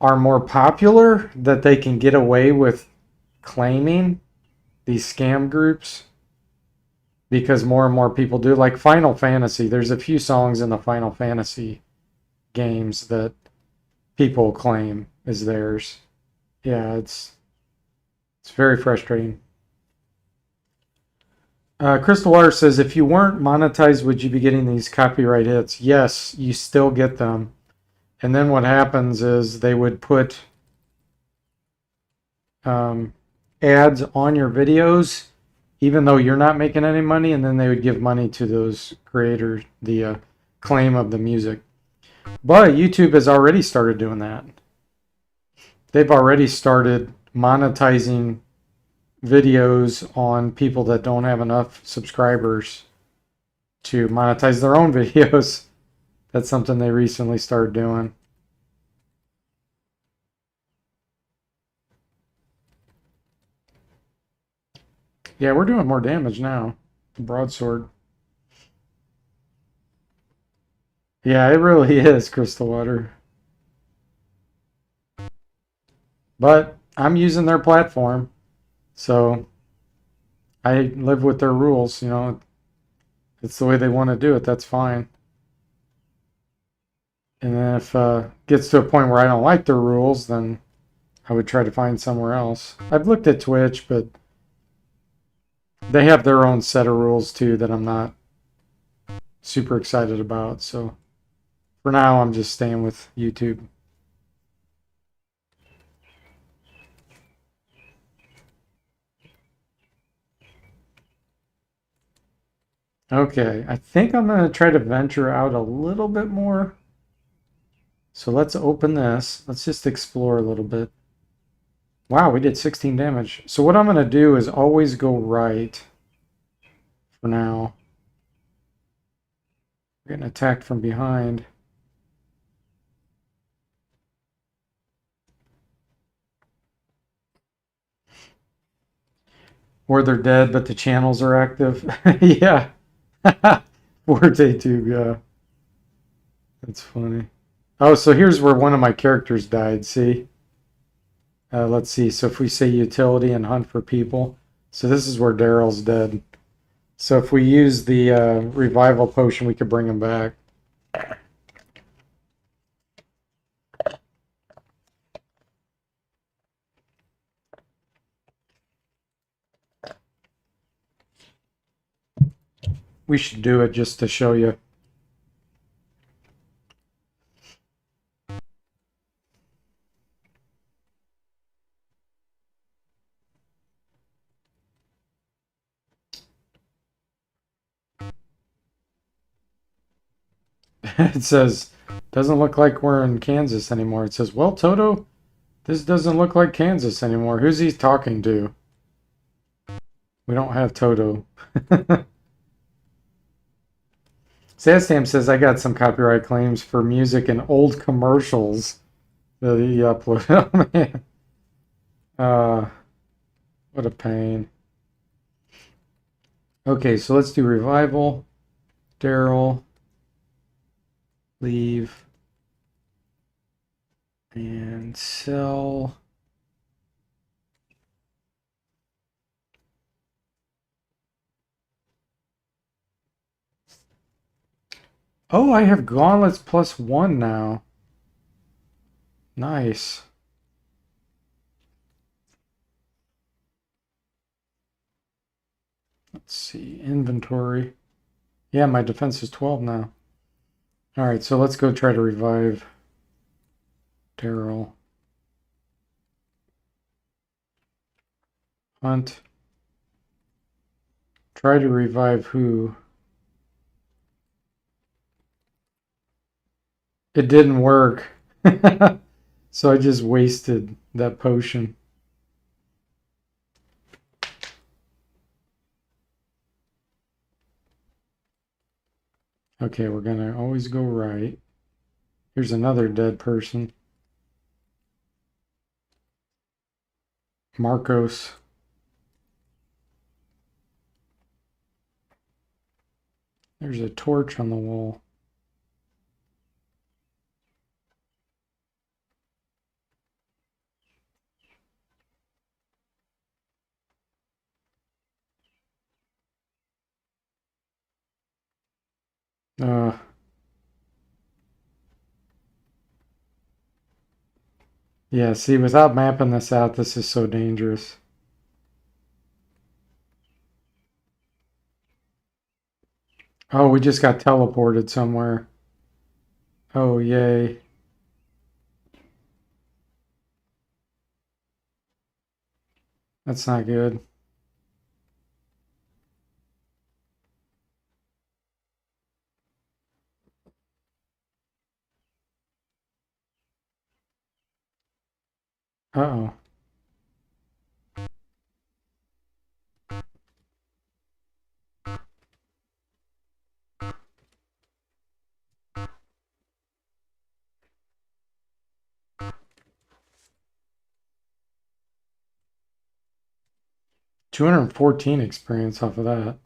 are more popular that they can get away with claiming these scam groups because more and more people do. Like Final Fantasy, there's a few songs in the Final Fantasy games that people claim is theirs. Yeah, it's very frustrating. Crystal Water says, if you weren't monetized, would you be getting these copyright hits? Yes, you still get them. And then what happens is they would put ads on your videos, even though you're not making any money, and then they would give money to those creators, the claim of the music. But YouTube has already started doing that. They've already started monetizing videos on people that don't have enough subscribers to monetize their own videos. That's something they recently started doing. Yeah, we're doing more damage now. Broadsword. Yeah, it really is Crystal Water. But I'm using their platform, so I live with their rules. You know, it's the way they want to do it. That's fine. And then if gets to a point where I don't like their rules, then I would try to find somewhere else. I've looked at Twitch, but they have their own set of rules too that I'm not super excited about. So for now, I'm just staying with YouTube. Okay, I think I'm going to try to venture out a little bit more. So let's open this. Let's just explore a little bit. Wow, we did 16 damage. So what I'm going to do is always go right for now. We're getting attacked from behind. Or they're dead, but the channels are active. Yeah. Forte tube, yeah. That's funny. Oh, so here's where one of my characters died, see? Let's see. So if we say utility and hunt for people. So this is where Daryl's dead. So if we use the revival potion, we could bring him back. We should do it just to show you. It says, doesn't look like we're in Kansas anymore. It says, well, Toto, this doesn't look like Kansas anymore. Who's he talking to? We don't have Toto. Sadstam says, I got some copyright claims for music and old commercials that he uploaded. Oh, man. What a pain. Okay, so let's do revival. Daryl. Leave. And sell. Oh, I have gauntlets +1 now. Nice. Let's see, inventory. Yeah, my defense is 12 now. All right, so let's go try to revive Daryl. Hunt. Try to revive who? It didn't work. So I just wasted that potion. Okay, we're gonna always go right. Here's another dead person. Marcos. There's a torch on the wall. Uh, yeah, see, without mapping this out, this is so dangerous. Oh, we just got teleported somewhere. Oh, yay. That's not good. Uh-oh. $214 experience off of that.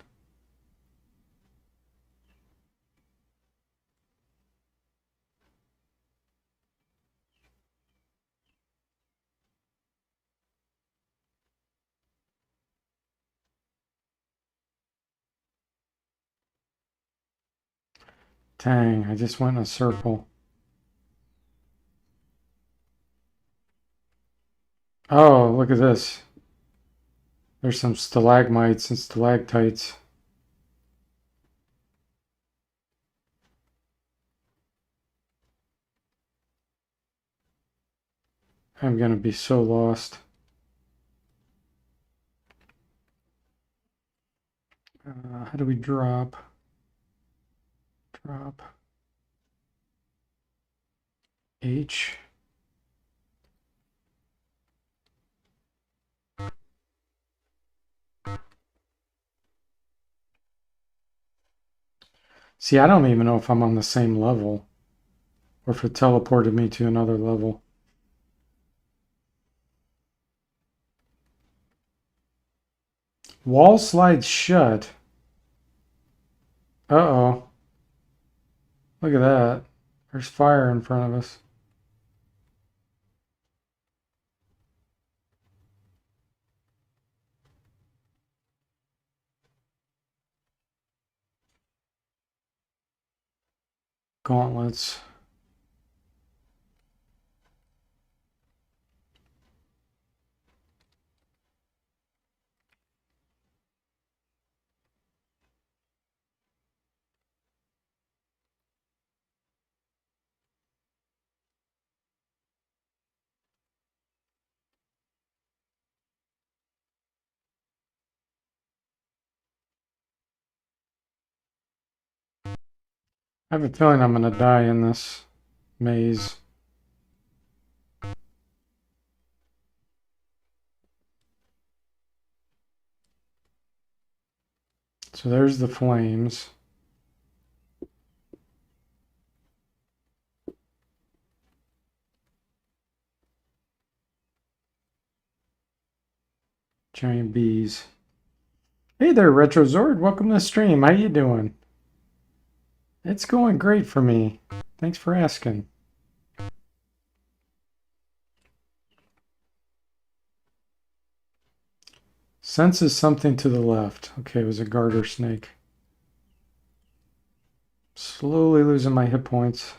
Dang, I just went in a circle. Oh, look at this. There's some stalagmites and stalactites. I'm gonna be so lost. How do we drop? Drop. H. See, I don't even know if I'm on the same level or if it teleported me to another level. Wall slides shut. Uh-oh. Look at that. There's fire in front of us. Gauntlets. I have a feeling I'm gonna die in this maze. So there's the flames. Giant bees. Hey there, Retrozord. Welcome to the stream. How you doing? It's going great for me. Thanks for asking. Senses something to the left. Okay, it was a garter snake. Slowly losing my hit points.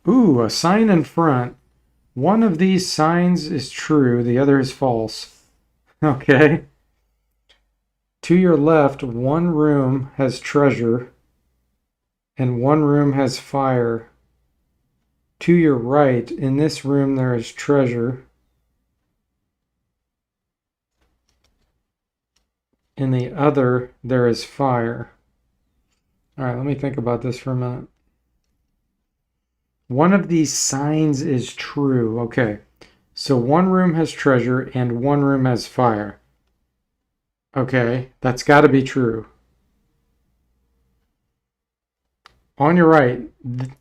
Ooh, a sign in front. One of these signs is true, the other is false. Okay. To your left, one room has treasure and one room has fire. To your right, in this room there is treasure. In the other, there is fire. All right, let me think about this for a minute. One of these signs is true. Okay, so one room has treasure and one room has fire. Okay, that's got to be true. On your right,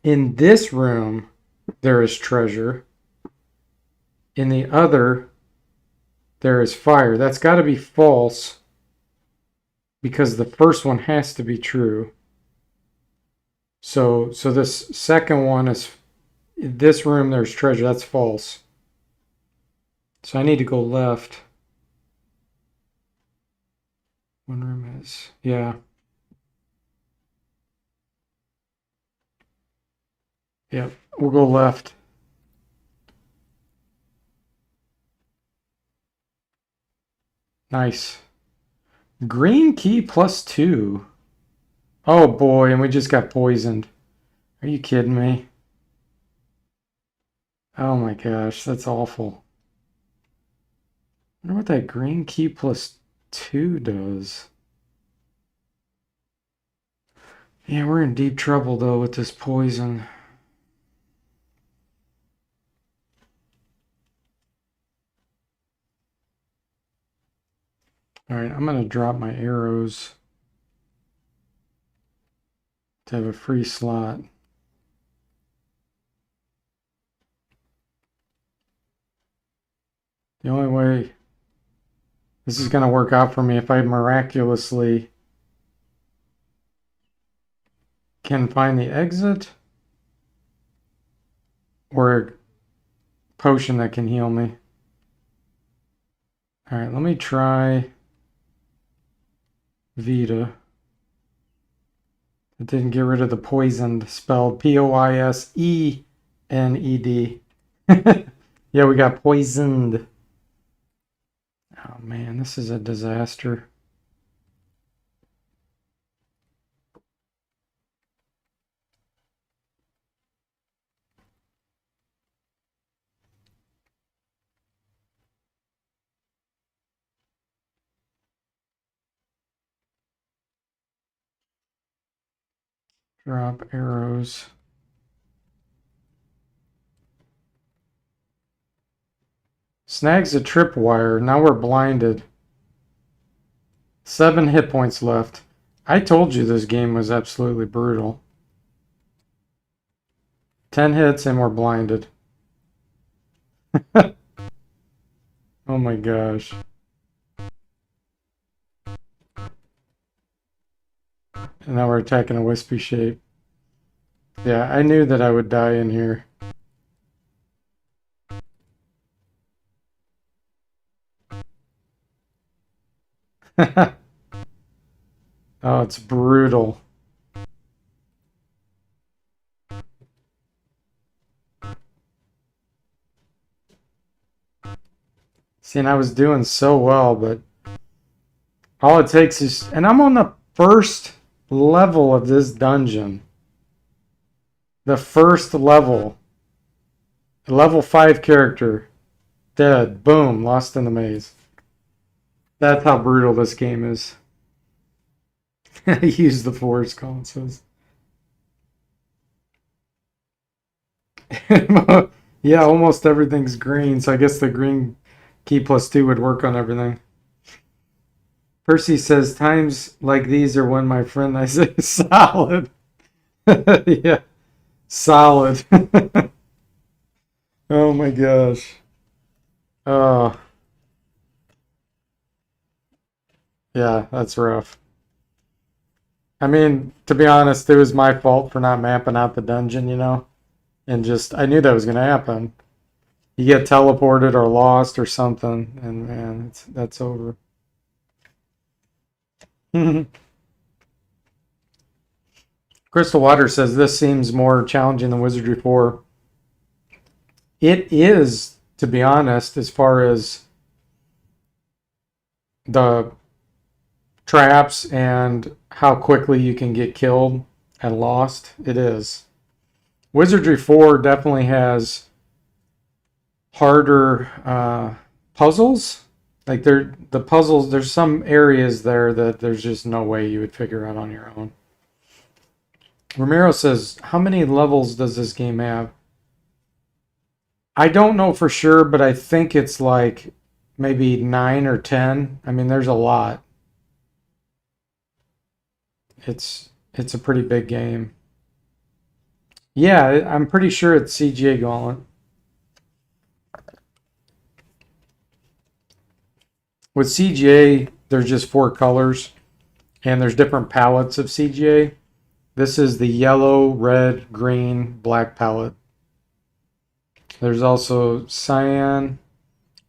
in this room, there is treasure. In the other, there is fire. That's got to be false because the first one has to be true. So this second one is, in this room there's treasure. That's false. So I need to go left. One room is, yeah. Yep, we'll go left. Nice. Green key +2. Oh boy, and we just got poisoned. Are you kidding me? Oh my gosh, that's awful. I wonder what that green key +2 does. Yeah, we're in deep trouble though with this poison. All right, I'm gonna drop my arrows to have a free slot. The only way this is gonna work out for me if I miraculously can find the exit or a potion that can heal me. All right, let me try Vita. It didn't get rid of the poisoned, spelled Poisened. Yeah, we got poisoned. Oh man, this is a disaster. Drop arrows. Snags a tripwire. Now we're blinded. 7 hit points left. I told you this game was absolutely brutal. 10 hits and we're blinded. Oh my gosh. And now we're attacking a wispy shape. Yeah, I knew that I would die in here. Oh, it's brutal. See, and I was doing so well, but all it takes is... And I'm on the first level of this dungeon. The first level. Level 5 character. Dead. Boom. Lost in the maze. That's how brutal this game is. Use the force, Colin says. Yeah, almost everything's green, so I guess the green key +2 would work on everything. Percy says, times like these are when my friend I say solid. Yeah, solid. Oh my gosh. Oh, yeah, that's rough. I mean, to be honest, it was my fault for not mapping out the dungeon, you know? And just, I knew that was going to happen. You get teleported or lost or something, and man, that's over. Crystal Water says this seems more challenging than Wizardry 4. It is, to be honest, as far as the traps and how quickly you can get killed and lost. It is. Wizardry 4 definitely has harder puzzles. Like the puzzles, there's some areas there that there's just no way you would figure out on your own. Romero says, how many levels does this game have? I don't know for sure, but I think it's like maybe 9 or 10. I mean, there's a lot. It's a pretty big game. Yeah, I'm pretty sure it's CGA Gauntlet. With CGA, there's just 4 colors, and there's different palettes of CGA. This is the yellow, red, green, black palette. There's also cyan,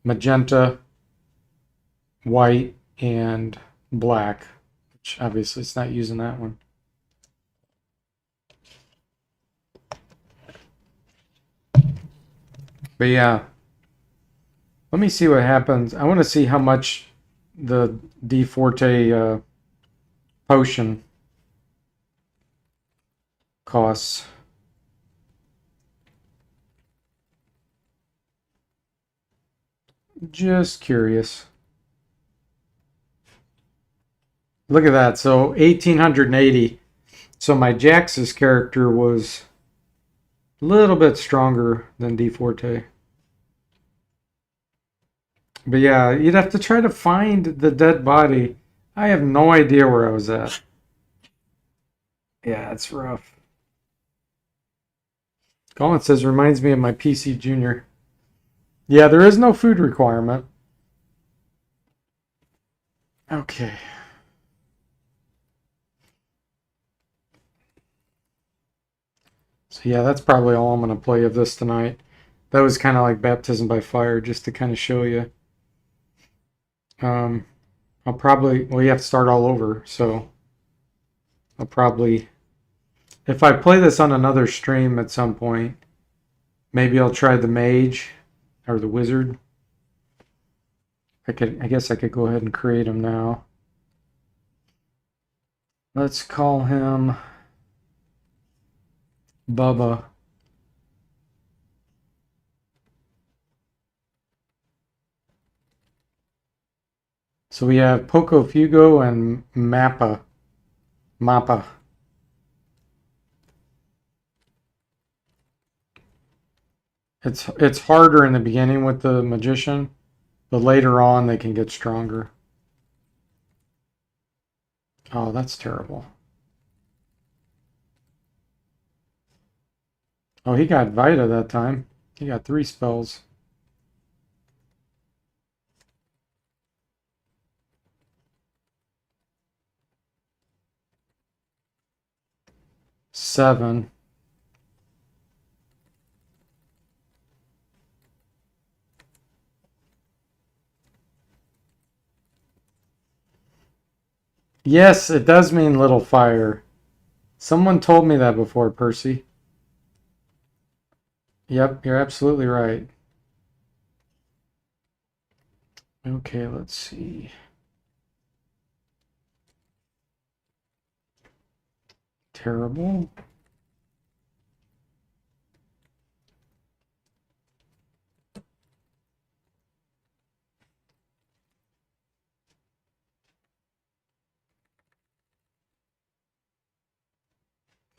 magenta, white, and black, which obviously it's not using that one. But yeah, let me see what happens. I want to see how much the D Forte potion costs. Just curious. Look at that. So 1880. So my Jax's character was a little bit stronger than D Forte. But yeah, you'd have to try to find the dead body. I have no idea where I was at. Yeah, it's rough. Colin says, reminds me of my PC Junior. Yeah, there is no food requirement. Okay. So yeah, that's probably all I'm going to play of this tonight. That was kind of like Baptism by Fire, just to kind of show you. I'll probably, well, you have to start all over, so I'll probably, if I play this on another stream at some point, maybe I'll try the mage or the wizard. I guess I could go ahead and create him now. Let's call him Bubba. So we have Poco Fugo and Mappa. It's harder in the beginning with the magician, but later on they can get stronger. Oh, that's terrible. Oh, he got Vita that time. He got 3 spells. Seven. Yes, it does mean little fire. Someone told me that before, Percy. Yep, you're absolutely right. Okay, let's see. Terrible.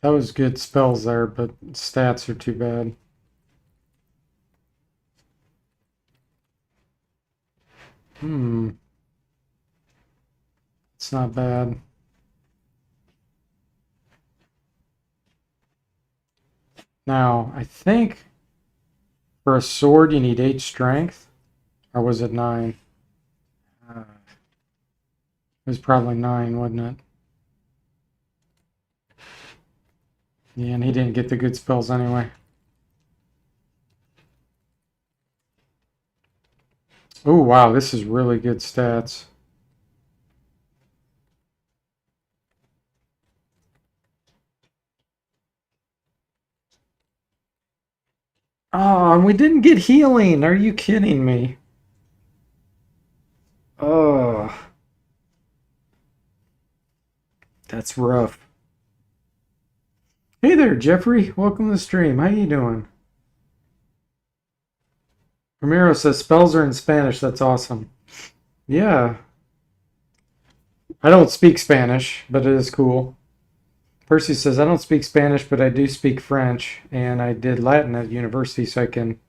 That was good spells there, but stats are too bad. It's not bad. Now, I think for a sword you need 8 strength. Or was it 9? It was probably 9, wasn't it? Yeah, and he didn't get the good spells anyway. Oh, wow, this is really good stats. Oh, and we didn't get healing. Are you kidding me? Oh, that's rough. Hey there, Jeffrey. Welcome to the stream. How you doing? Ramiro says spells are in Spanish. That's awesome. Yeah. I don't speak Spanish, but it is cool. Percy says, I don't speak Spanish, but I do speak French, and I did Latin at university, so I can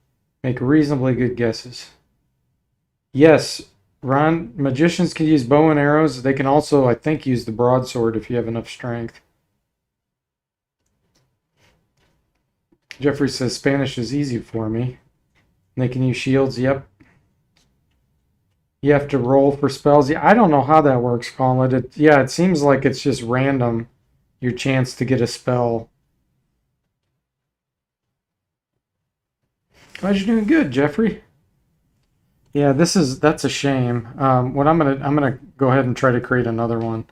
make reasonably good guesses. Yes, Ron, magicians can use bow and arrows. They can also, I think, use the broadsword if you have enough strength. Jeffrey says, Spanish is easy for me. They can use shields, yep. You have to roll for spells. Yeah, I don't know how that works, Colin. Yeah, it seems like it's just random, your chance to get a spell. Glad you're doing good, Jeffrey. Yeah, that's a shame. What I'm gonna go ahead and try to create another one.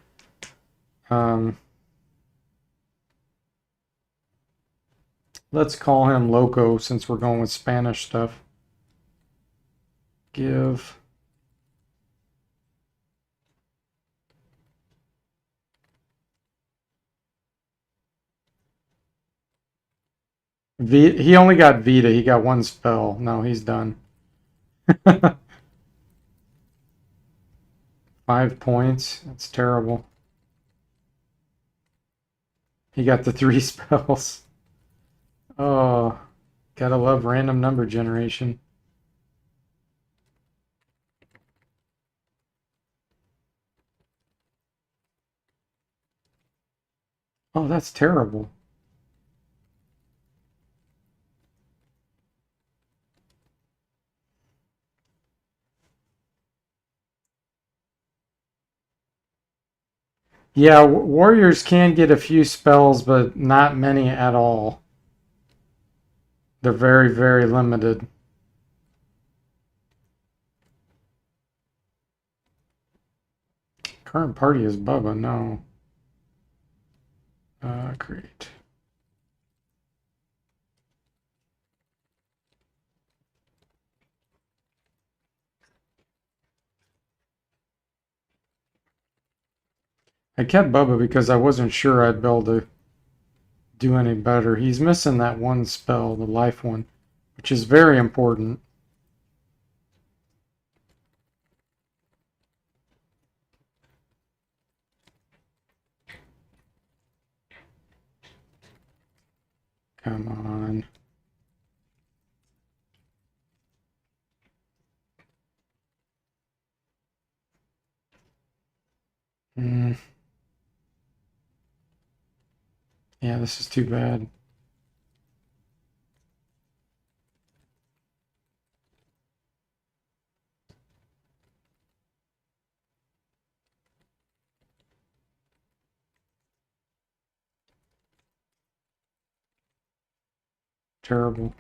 Um, let's call him Loco since we're going with Spanish stuff. Give he only got Vita. He got one spell. No, he's done. 5 points. That's terrible. He got the 3 spells. Oh, gotta love random number generation. Oh, that's terrible. Yeah, warriors can get a few spells, but not many at all. They're very, very limited. Current party is Bubba. No. Create. I kept Bubba because I wasn't sure I'd be able to do any better. He's missing that one spell, the life one, which is very important. Come on. Mm. Yeah, this is too bad. Terrible.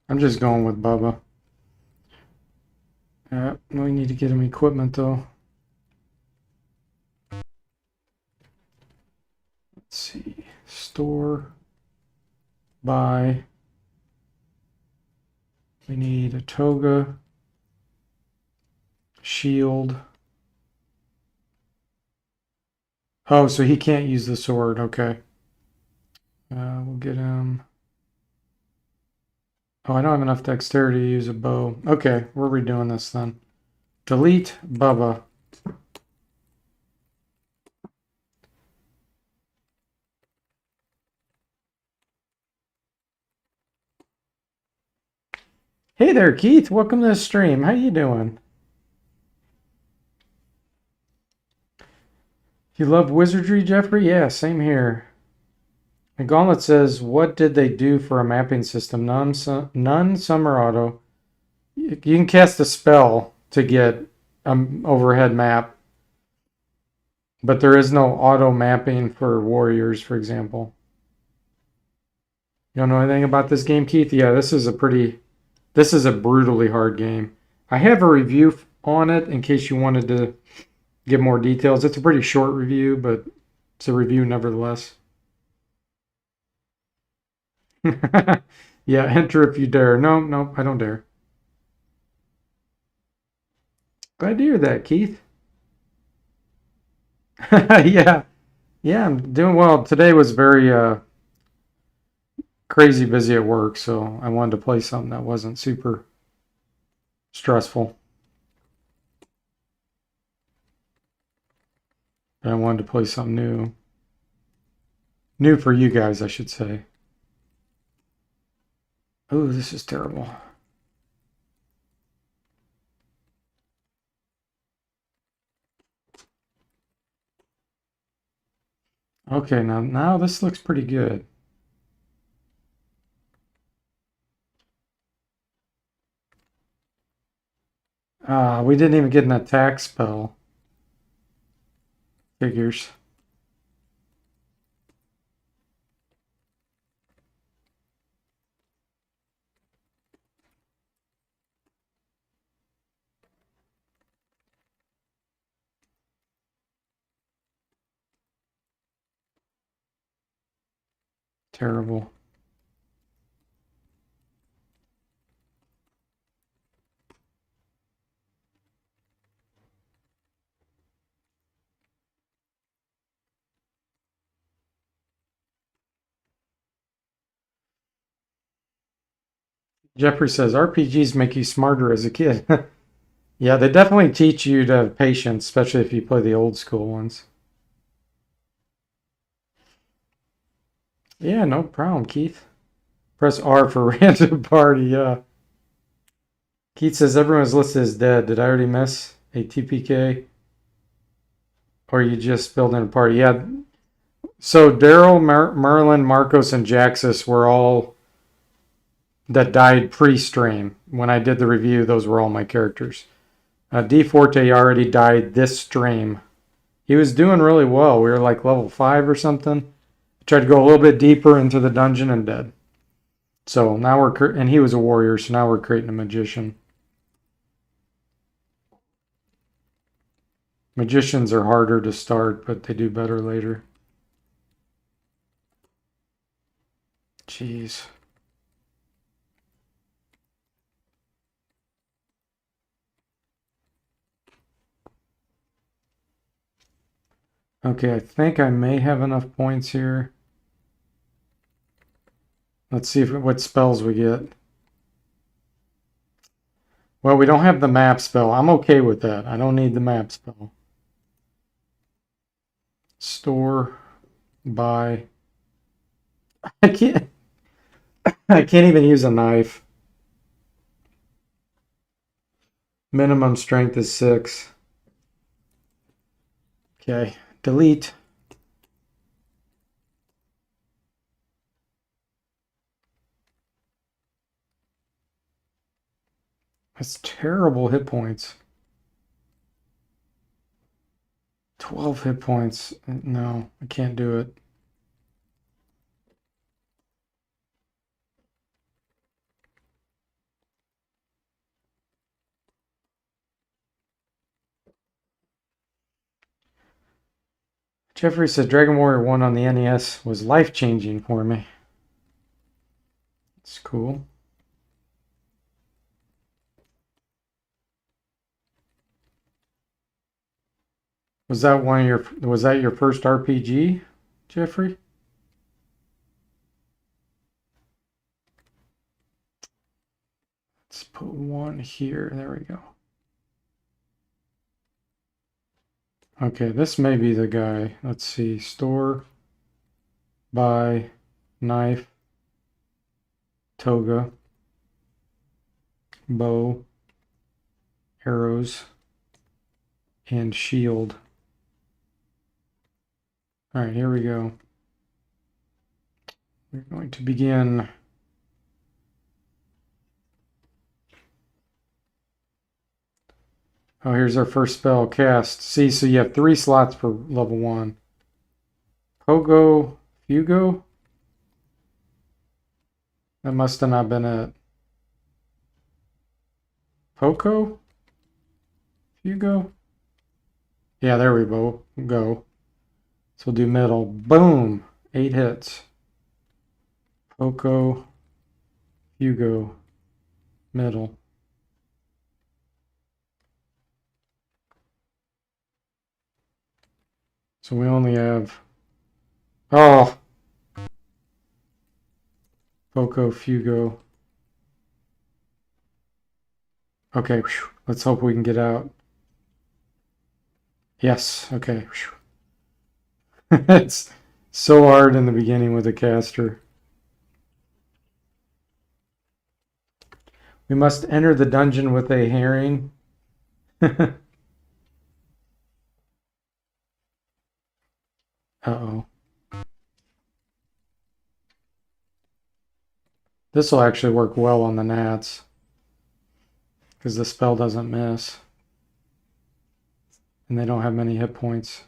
I'm just going with Bubba. We need to get him equipment though. Let's see. Store. Buy. We need a toga. Shield. Oh, so he can't use the sword. Okay. We'll get him. Oh, I don't have enough dexterity to use a bow. Okay, we're redoing this then. Delete Bubba. Hey there, Keith. Welcome to the stream. How you doing? You love wizardry, Jeffrey? Yeah, same here. And Gauntlet says, what did they do for a mapping system? None, some or auto. You can cast a spell to get an overhead map, but there is no auto mapping for warriors, for example. You don't know anything about this game, Keith? Yeah, this is a brutally hard game. I have a review on it in case you wanted to get more details. It's a pretty short review, but it's a review nevertheless. Yeah, enter if you dare. No, no, I don't dare. Glad to hear that, Keith. Yeah, yeah, I'm doing well. Today was very crazy busy at work, so I wanted to play something that wasn't super stressful. And I wanted to play something new. New for you guys, I should say. Oh, this is terrible. Okay, now this looks pretty good. We didn't even get an attack spell. Figures. Terrible. Jeffrey says RPGs make you smarter as a kid. Yeah, they definitely teach you to have patience, especially if you play the old school ones. Yeah, no problem, Keith. Press R for random party, yeah. Keith says everyone's listed as dead. Did I already miss a TPK? Or you just building a party? Yeah. So Daryl, Merlin, Marcos, and Jaxus were all that died pre-stream. When I did the review, those were all my characters. D Forte already died this stream. He was doing really well. We were like level 5 or something. Tried to go a little bit deeper into the dungeon and dead. So now and he was a warrior, so now we're creating a magician. Magicians are harder to start, but they do better later. Jeez. Okay, I think I may have enough points here. Let's see what spells we get. Well, we don't have the map spell. I'm okay with that. I don't need the map spell. Store, buy. I can't. I can't even use a knife. Minimum strength is 6. Okay, delete. That's terrible hit points. 12 hit points. No, I can't do it. Jeffrey said Dragon Warrior 1 on the NES was life-changing for me. It's cool. Was that your first RPG, Jeffrey? Let's put 1 here. There we go. Okay, this may be the guy. Let's see. Store, buy, knife, toga, bow, arrows, and shield. All right, here we go. We're going to begin. Oh, here's our first spell, cast. See, so you have 3 slots for level 1. Pogo, Fugo? That must have not been it. Poco? Fugo? Yeah, there we go. So we'll do middle. Boom! 8 hits. Poco, Fugo, middle. So we only have... Oh! Poco, Fugo. Okay, let's hope we can get out. Yes, okay. It's so hard in the beginning with a caster. We must enter the dungeon with a herring. Uh-oh. This will actually work well on the gnats, because the spell doesn't miss. And they don't have many hit points.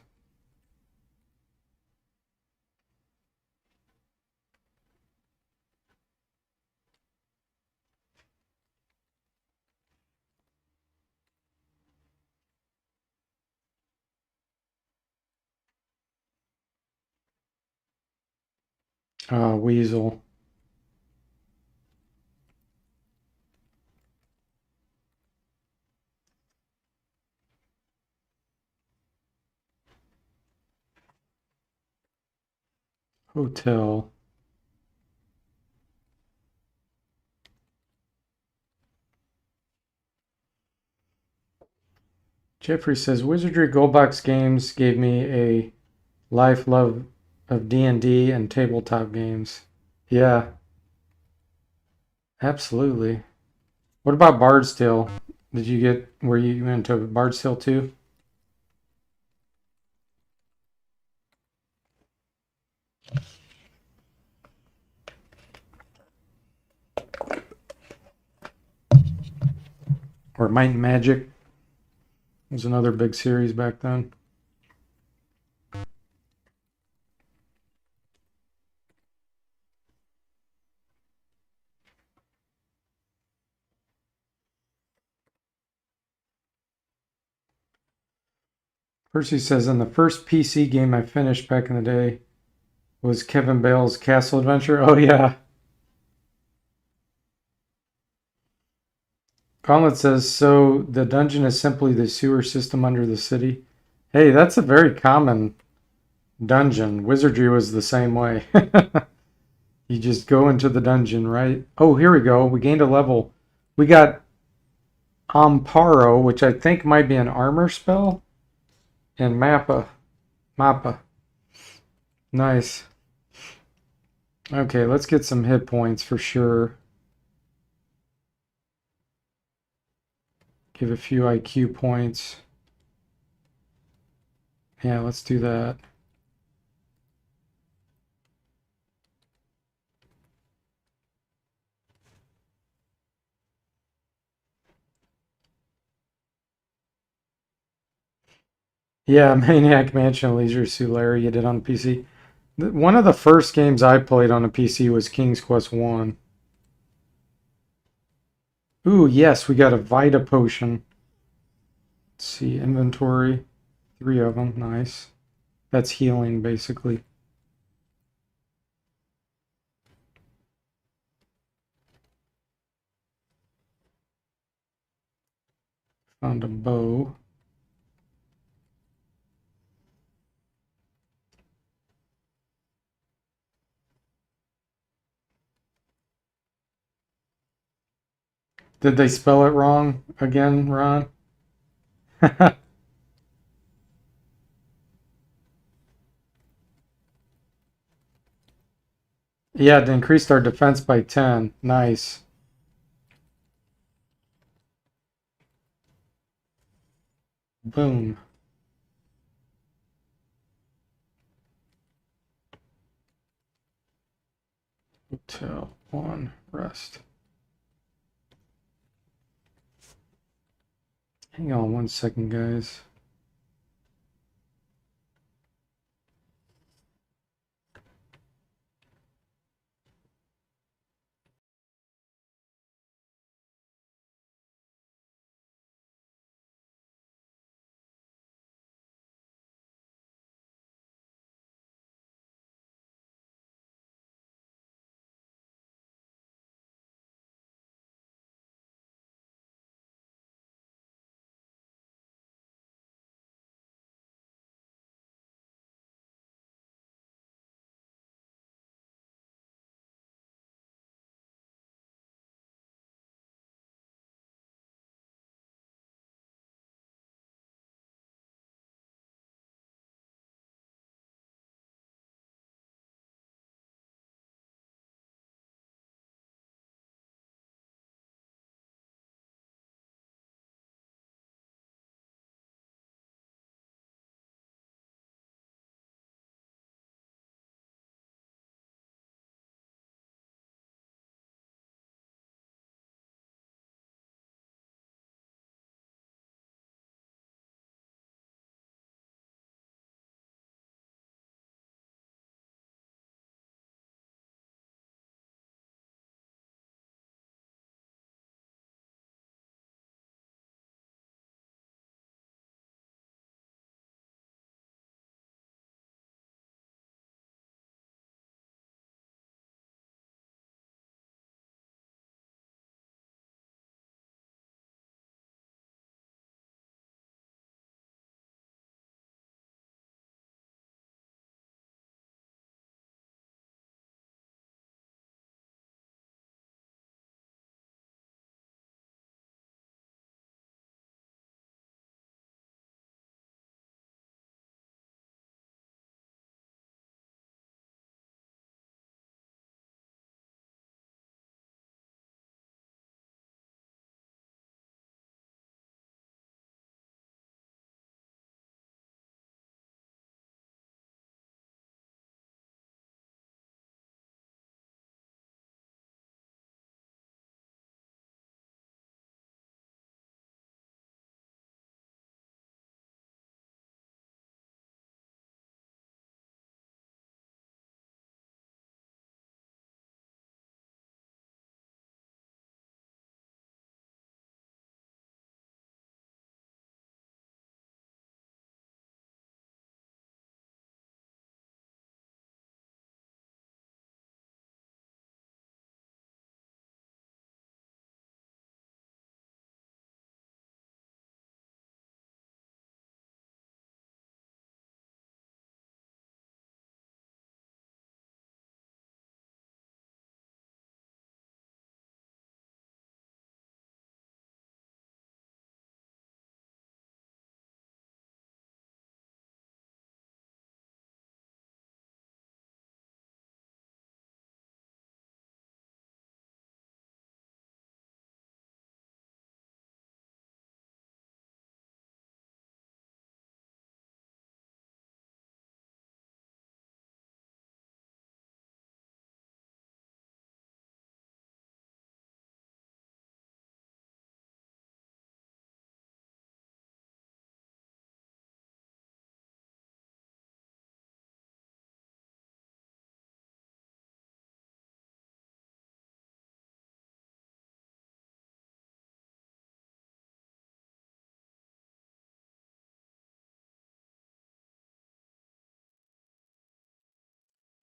Weasel. Hotel. Jeffrey says, Wizardry Goldbox Games gave me a life love of D&D and tabletop games. Yeah, absolutely. What about Bard's Tale? Were you into Bard's Tale too? Or Might and Magic was another big series back then. Percy says, in the first PC game I finished back in the day was Kevin Bale's Castle Adventure. Oh, yeah. Gauntlet says, so the dungeon is simply the sewer system under the city. Hey, that's a very common dungeon. Wizardry was the same way. You just go into the dungeon, right? Oh, here we go. We gained a level. We got Amparo, which I think might be an armor spell, and Mappa. Mappa. Nice. Okay, let's get some hit points for sure. Give a few IQ points. Yeah, let's do that. Yeah, Maniac Mansion, Leisure Suit Larry, you did on PC. One of the first games I played on a PC was King's Quest 1. Ooh, yes, we got a Vita potion. Let's see, inventory. 3 of them, nice. That's healing, basically. Found a bow. Did they spell it wrong again, Ron? Yeah, it increased our defense by 10. Nice. Boom. Hotel 1, rest. Hang on 1 second, guys.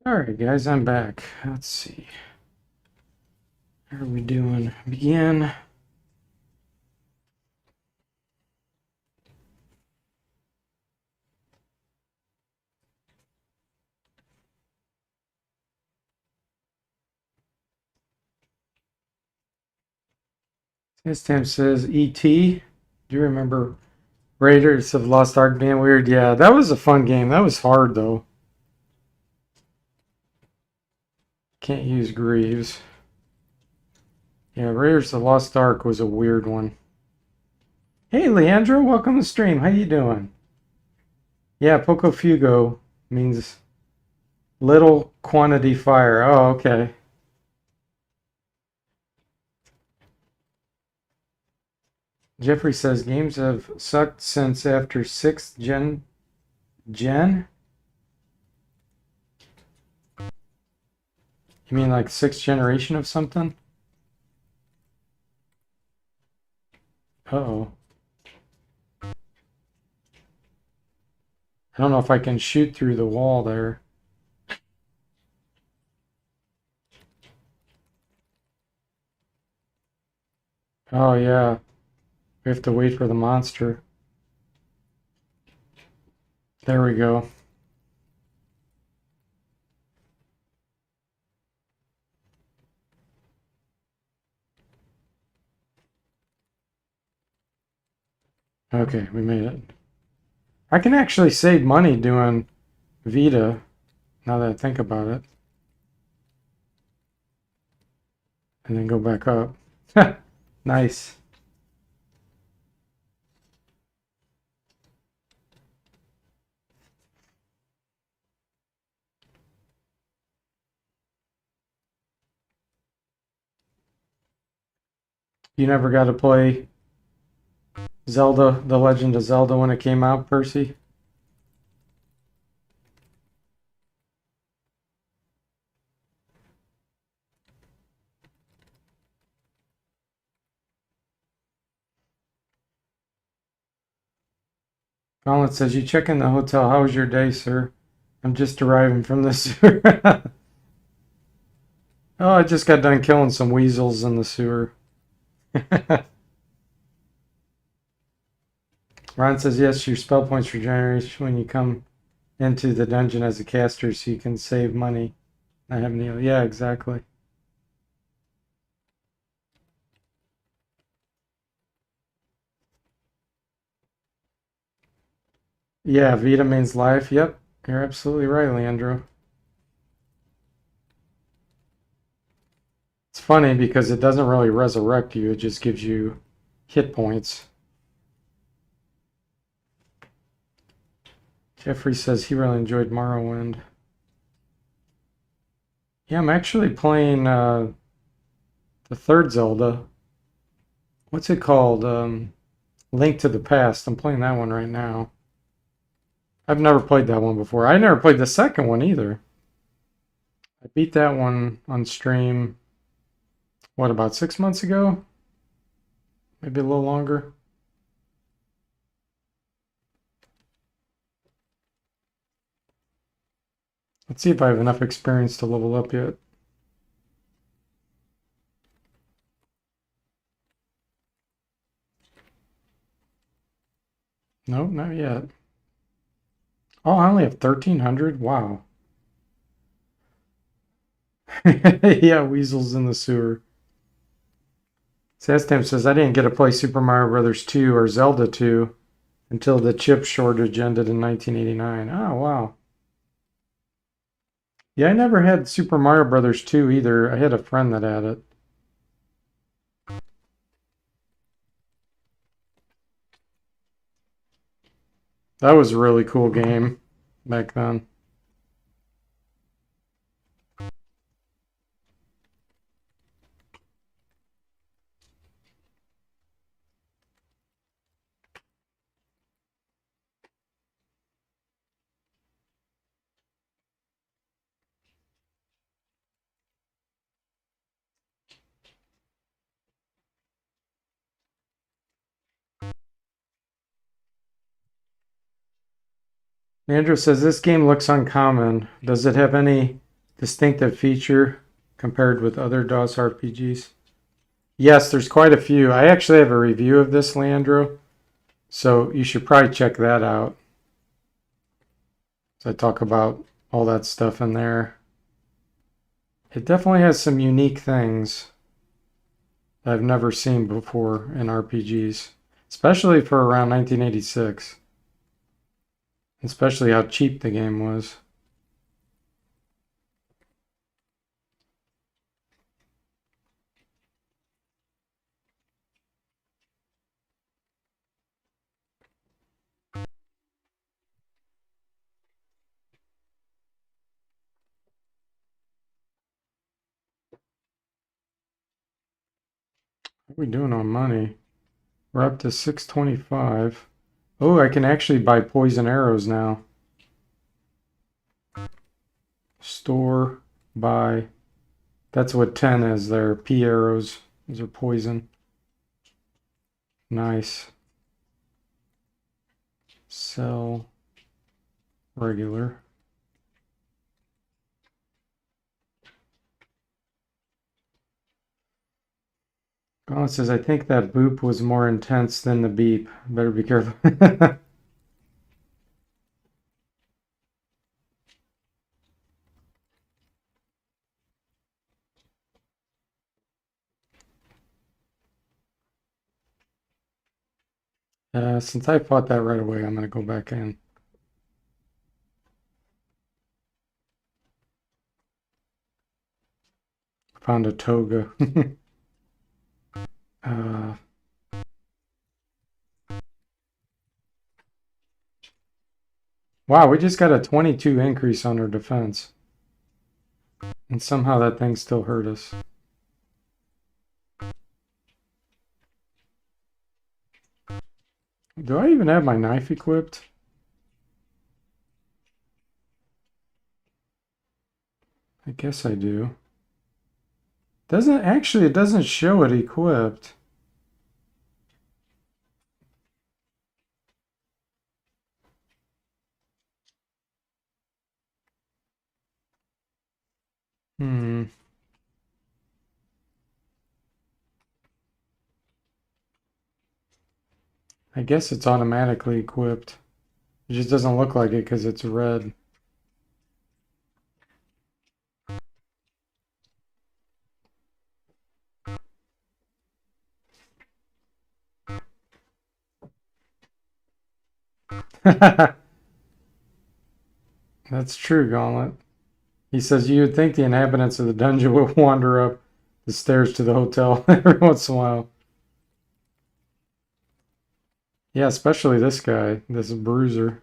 Alright, guys, I'm back. Let's see. How are we doing? Begin. This time says E.T. Do you remember Raiders of the Lost Ark being weird? Yeah, that was a fun game. That was hard, though. Can't use Greaves. Yeah, Raiders of the Lost Ark was a weird one. Hey, Leandro, welcome to the stream. How you doing? Yeah, Poco Fugo means little quantity fire. Oh, okay. Jeffrey says games have sucked since after 6th gen? You mean like 6th generation of something? Uh-oh. I don't know if I can shoot through the wall there. Oh yeah. We have to wait for the monster. There we go. Okay, we made it. I can actually save money doing Vita, now that I think about it. And then go back up. Nice. You never got to play Zelda, The Legend of Zelda when it came out, Percy? Colin says, you check in the hotel. How was your day, sir? I'm just arriving from the sewer. Oh, I just got done killing some weasels in the sewer. Ron says, yes, your spell points regenerate when you come into the dungeon as a caster so you can save money. I have any. Yeah, exactly. Yeah, Vita means life. Yep, you're absolutely right, Leandro. It's funny because it doesn't really resurrect you, it just gives you hit points. Jeffrey says he really enjoyed Morrowind. Yeah, I'm actually playing the third Zelda. What's it called? Link to the Past. I'm playing that one right now. I've never played that one before. I never played the second one either. I beat that one on stream, what, about 6 months ago? Maybe a little longer. Let's see if I have enough experience to level up yet. Nope, not yet. Oh, I only have 1,300? Wow. Yeah, weasels in the sewer. Sastam says, I didn't get to play Super Mario Brothers 2 or Zelda 2 until the chip shortage ended in 1989. Oh, wow. Yeah, I never had Super Mario Brothers 2 either. I had a friend that had it. That was a really cool game back then. Andrew says, this game looks uncommon. Does it have any distinctive feature compared with other DOS RPGs? Yes, there's quite a few. I actually have a review of this, Leandro, so you should probably check that out. So I talk about all that stuff in there. It definitely has some unique things that I've never seen before in RPGs, especially for around 1986. Especially how cheap the game was. What are we doing on money? We're up to 625. Oh, I can actually buy poison arrows now. Store, buy. That's what 10 is there. P arrows. Those are poison. Nice. Sell. Regular. Gauntlet says, I think that boop was more intense than the beep. Better be careful. Since I fought that right away, I'm going to go back in. Found a toga. uh, wow, we just got a 22 increase on our defense. And somehow that thing still hurt us. Do I even have my knife equipped? I guess I do. It doesn't show it equipped. Hmm. I guess it's automatically equipped. It just doesn't look like it because it's red. That's true, Gauntlet. He says you would think the inhabitants of the dungeon would wander up the stairs to the hotel every once in a while. Yeah, especially this guy, this bruiser.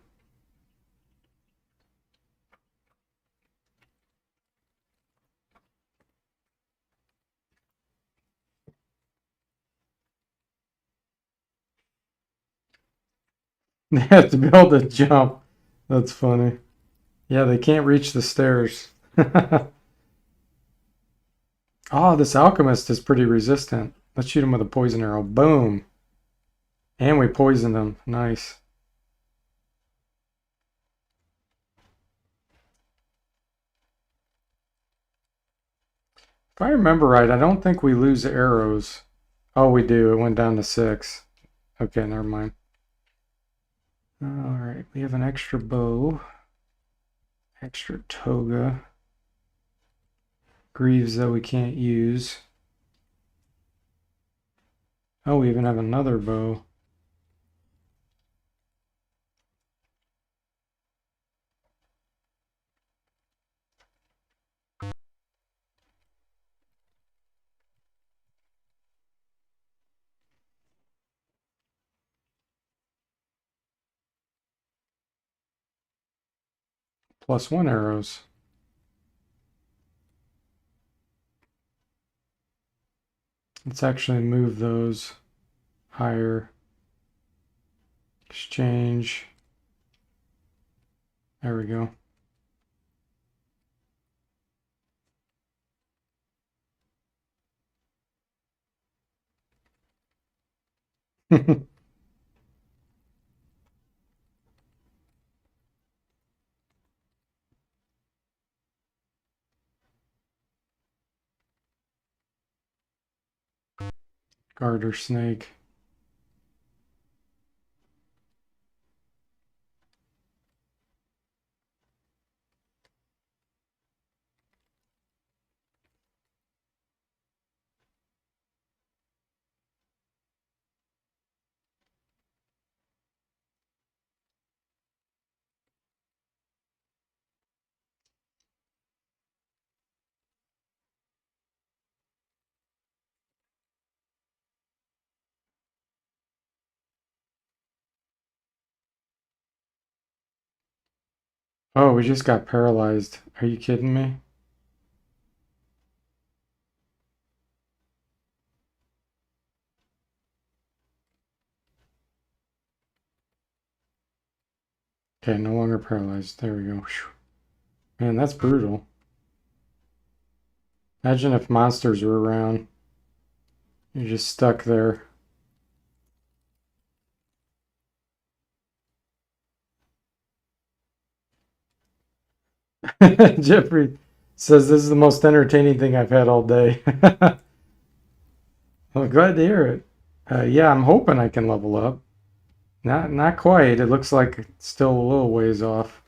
They have to be able to jump. That's funny. Yeah, they can't reach the stairs. Oh, this alchemist is pretty resistant. Let's shoot him with a poison arrow. Boom. And we poisoned him. Nice. If I remember right, I don't think we lose arrows. Oh, we do. It went down to 6. Okay, never mind. Alright, we have an extra bow. Extra toga. Greaves that we can't use. Oh, we even have another bow. +1 arrows. Let's actually move those higher. Exchange. There we go. Garter snake. Oh, we just got paralyzed. Are you kidding me? Okay, no longer paralyzed. There we go. Man, that's brutal. Imagine if monsters were around. You're just stuck there. Jeffrey says this is the most entertaining thing I've had all day. Well, glad to hear it. Yeah, I'm hoping I can level up. Not quite. It looks like it's still a little ways off.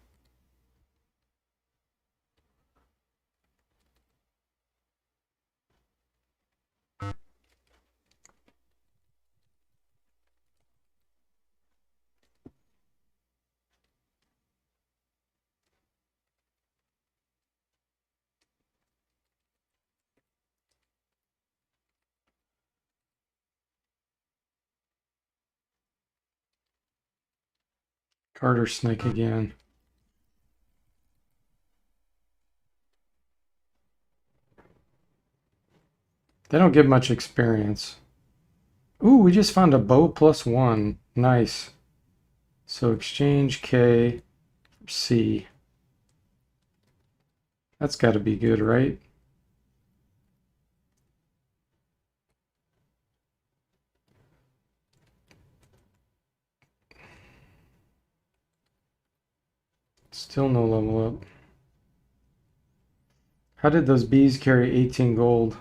Garter snake again. They don't give much experience. Ooh, we just found a bow +1. Nice. So exchange K for C. That's got to be good, right? Still no level up. How did those bees carry 18 gold?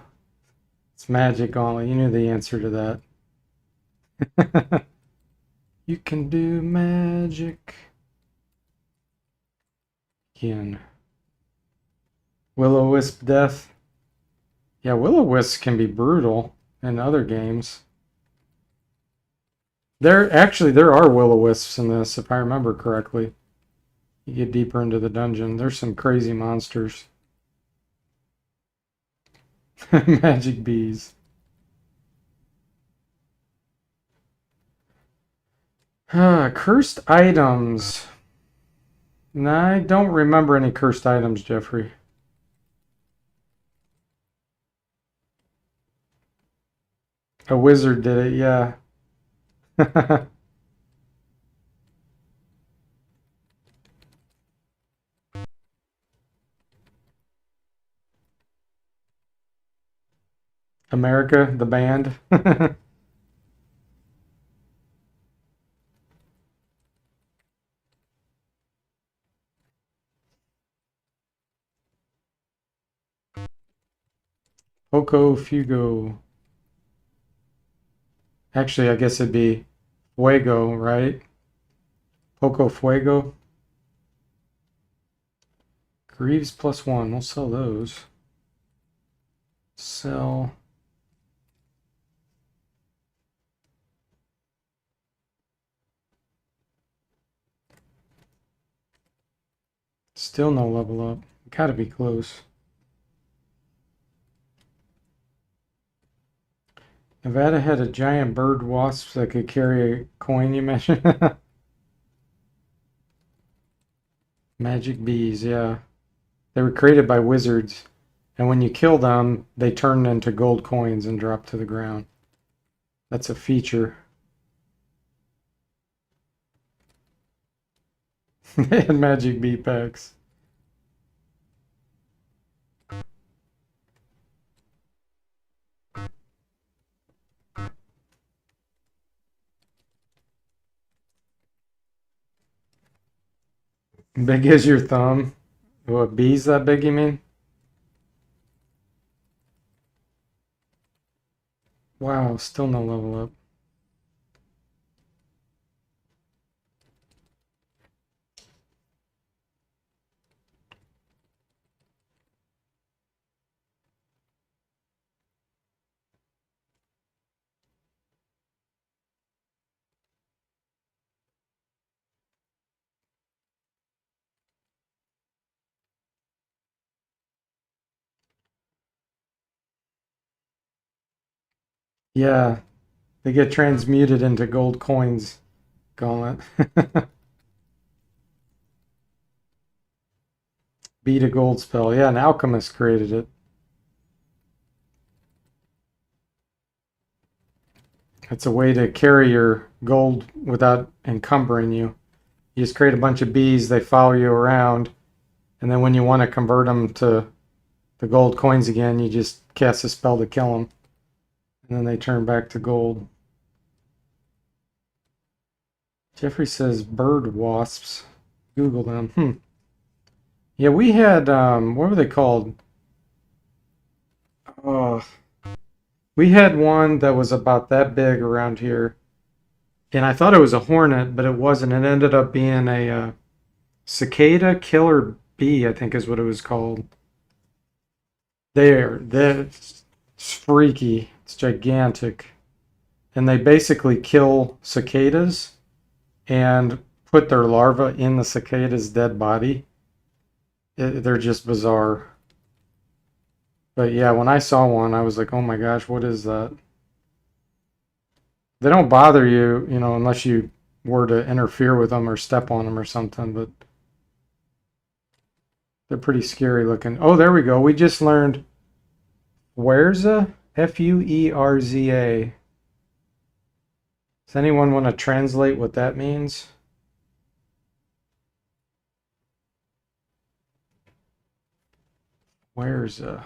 It's magic gauntlet. You knew the answer to that. You can do magic. Again. Will-O-Wisp death. Yeah, Will-O-Wisps can be brutal in other games. There are Will-O-Wisps in this, if I remember correctly. You get deeper into the dungeon. There's some crazy monsters. Magic bees. Cursed items. I don't remember any cursed items, Jeffrey. A wizard did it, yeah. America, the band. Poco Fugo. Actually, I guess it'd be Fuego, right? Poco Fuego. Greaves +1. We'll sell those. Sell. Still no level up. Gotta be close. Nevada had a giant bird wasp that could carry a coin, you mentioned? Magic bees, yeah. They were created by wizards, and when you kill them, they turn into gold coins and drop to the ground. That's a feature. They had magic bee packs. Big as your thumb. What, bees that big, you mean? Wow, still no level up. Yeah, they get transmuted into gold coins, Gauntlet. Beat a gold spell. Yeah, an alchemist created it. It's a way to carry your gold without encumbering you. You just create a bunch of bees, they follow you around, and then when you want to convert them to the gold coins again, you just cast a spell to kill them, and then they turn back to gold. Jeffrey says bird wasps. Google them. Yeah, we had what were they called? Oh, we had one that was about that big around here, and I thought it was a hornet, but it wasn't. It ended up being a cicada killer bee, I think is what it was called. That's freaky. It's gigantic, and they basically kill cicadas and put their larva in the cicada's dead body. They're just bizarre. But yeah, when I saw one, I was like, oh my gosh, what is that? They don't bother you, unless you were to interfere with them or step on them or something, but they're pretty scary looking. Oh, there we go. We just learned Fuerza, Fuerza. Does anyone want to translate what that means? Fuerza.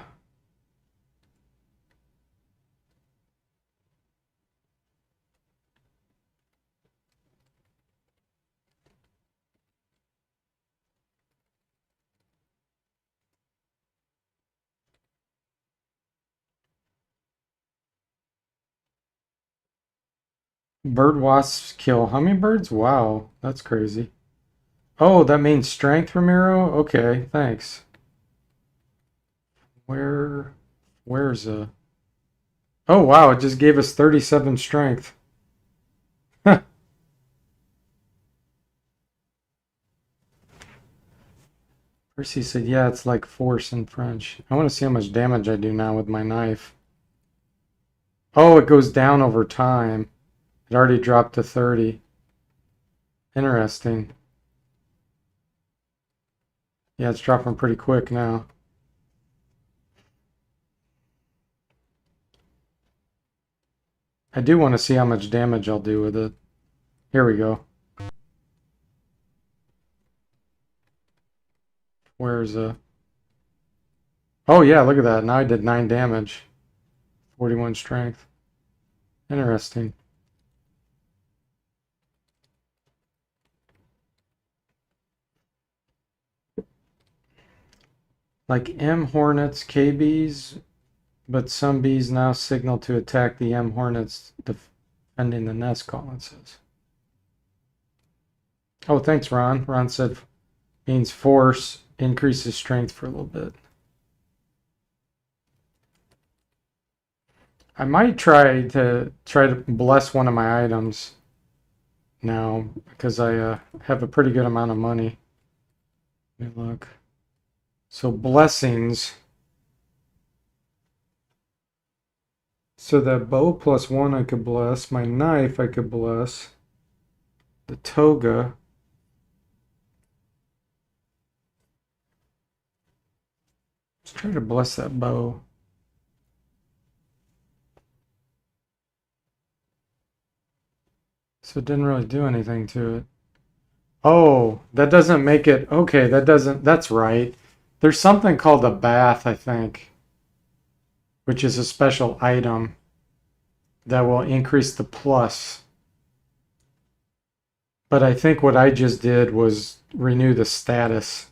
Bird wasps kill hummingbirds? Wow, that's crazy. Oh, that means strength, Ramiro? Okay, thanks. Where's a... Oh, wow, it just gave us 37 strength. Percy said, yeah, it's like force in French. I want to see how much damage I do now with my knife. Oh, it goes down over time. It already dropped to 30. Interesting. Yeah, it's dropping pretty quick now. I do want to see how much damage I'll do with it. Here we go. Where's a... Oh yeah, look at that. Now I did 9 damage. 41 strength. Interesting. Like M Hornets, KBs, but some bees now signal to attack the M Hornets defending the nest, Colin says. Oh, thanks, Ron. Ron said means force increases strength for a little bit. I might try to bless one of my items now because I have a pretty good amount of money. Let me look. So blessings. So that bow +1 I could bless. My knife I could bless. The toga. Let's try to bless that bow. So it didn't really do anything to it. Oh, that doesn't make it... Okay, that doesn't... That's right. There's something called a bath, I think, which is a special item that will increase the plus. But I think what I just did was renew the status.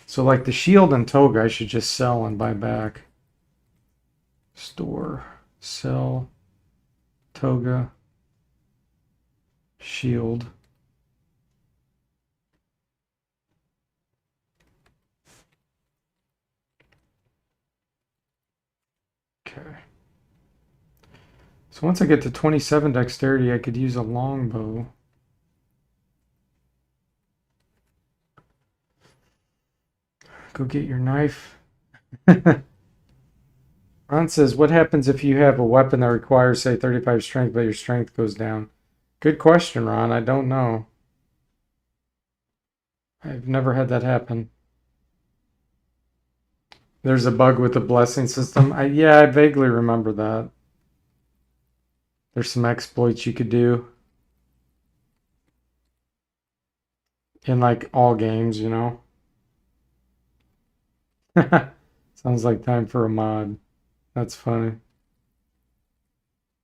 So like the shield and toga I should just sell and buy back. Store, sell, toga, shield. Okay. So once I get to 27 dexterity, I could use a longbow. Go get your knife. Ron says, what happens if you have a weapon that requires, say, 35 strength, but your strength goes down? Good question, Ron. I don't know. I've never had that happen. There's a bug with the blessing system. Yeah, I vaguely remember that. There's some exploits you could do in like all games, you know. Sounds like time for a mod. That's funny.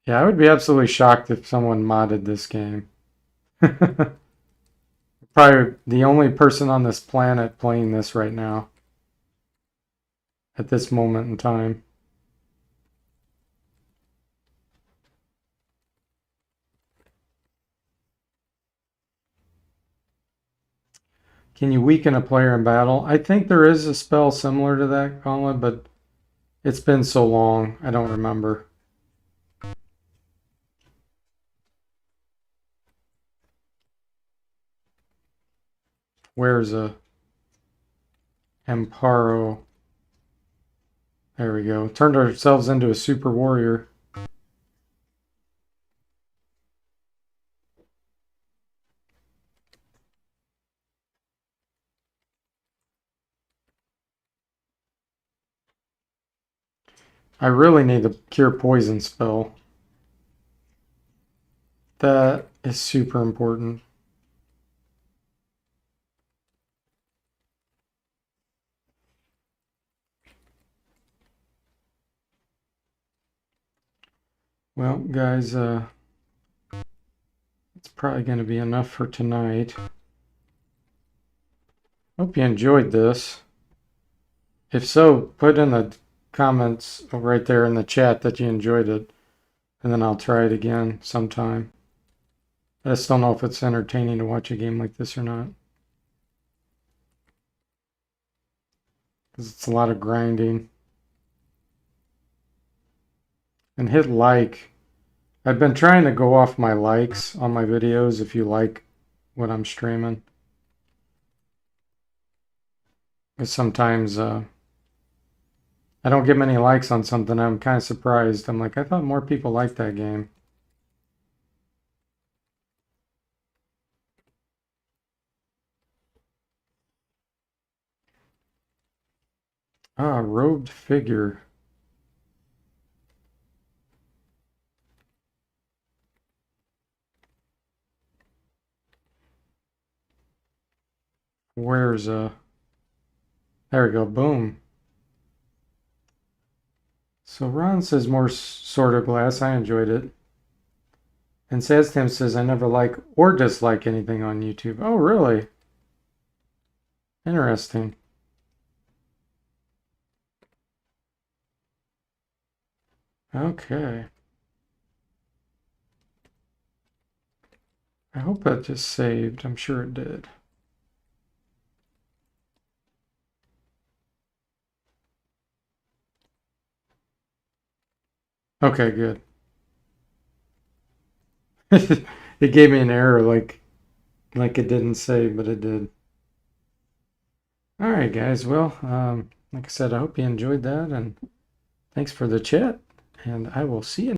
Yeah, I would be absolutely shocked if someone modded this game. Probably the only person on this planet playing this right now at this moment in time. Can you weaken a player in battle? I think there is a spell similar to that, Gauntlet, but it's been so long, I don't remember. Where's a Amparo? There we go. Turned ourselves into a super warrior. I really need the cure poison spell. That is super important. Well, guys, it's probably going to be enough for tonight. Hope you enjoyed this. If so, put in the comments right there in the chat that you enjoyed it, and then I'll try it again sometime. I just don't know if it's entertaining to watch a game like this or not. Because it's a lot of grinding. And hit like. I've been trying to go off my likes on my videos if you like what I'm streaming. Because sometimes I don't get many likes on something. I'm kind of surprised. I'm like, I thought more people liked that game. Ah, robed figure. Where's there we go, boom. So Ron says more Sword of Glass. I enjoyed it. And Sadstam says I never like or dislike anything on YouTube. Oh, really? Interesting. Okay. I hope that just saved. I'm sure it did. Okay, good. It gave me an error like it didn't save, but it did. All right, guys. Well, like I said, I hope you enjoyed that, and thanks for the chat, and I will see you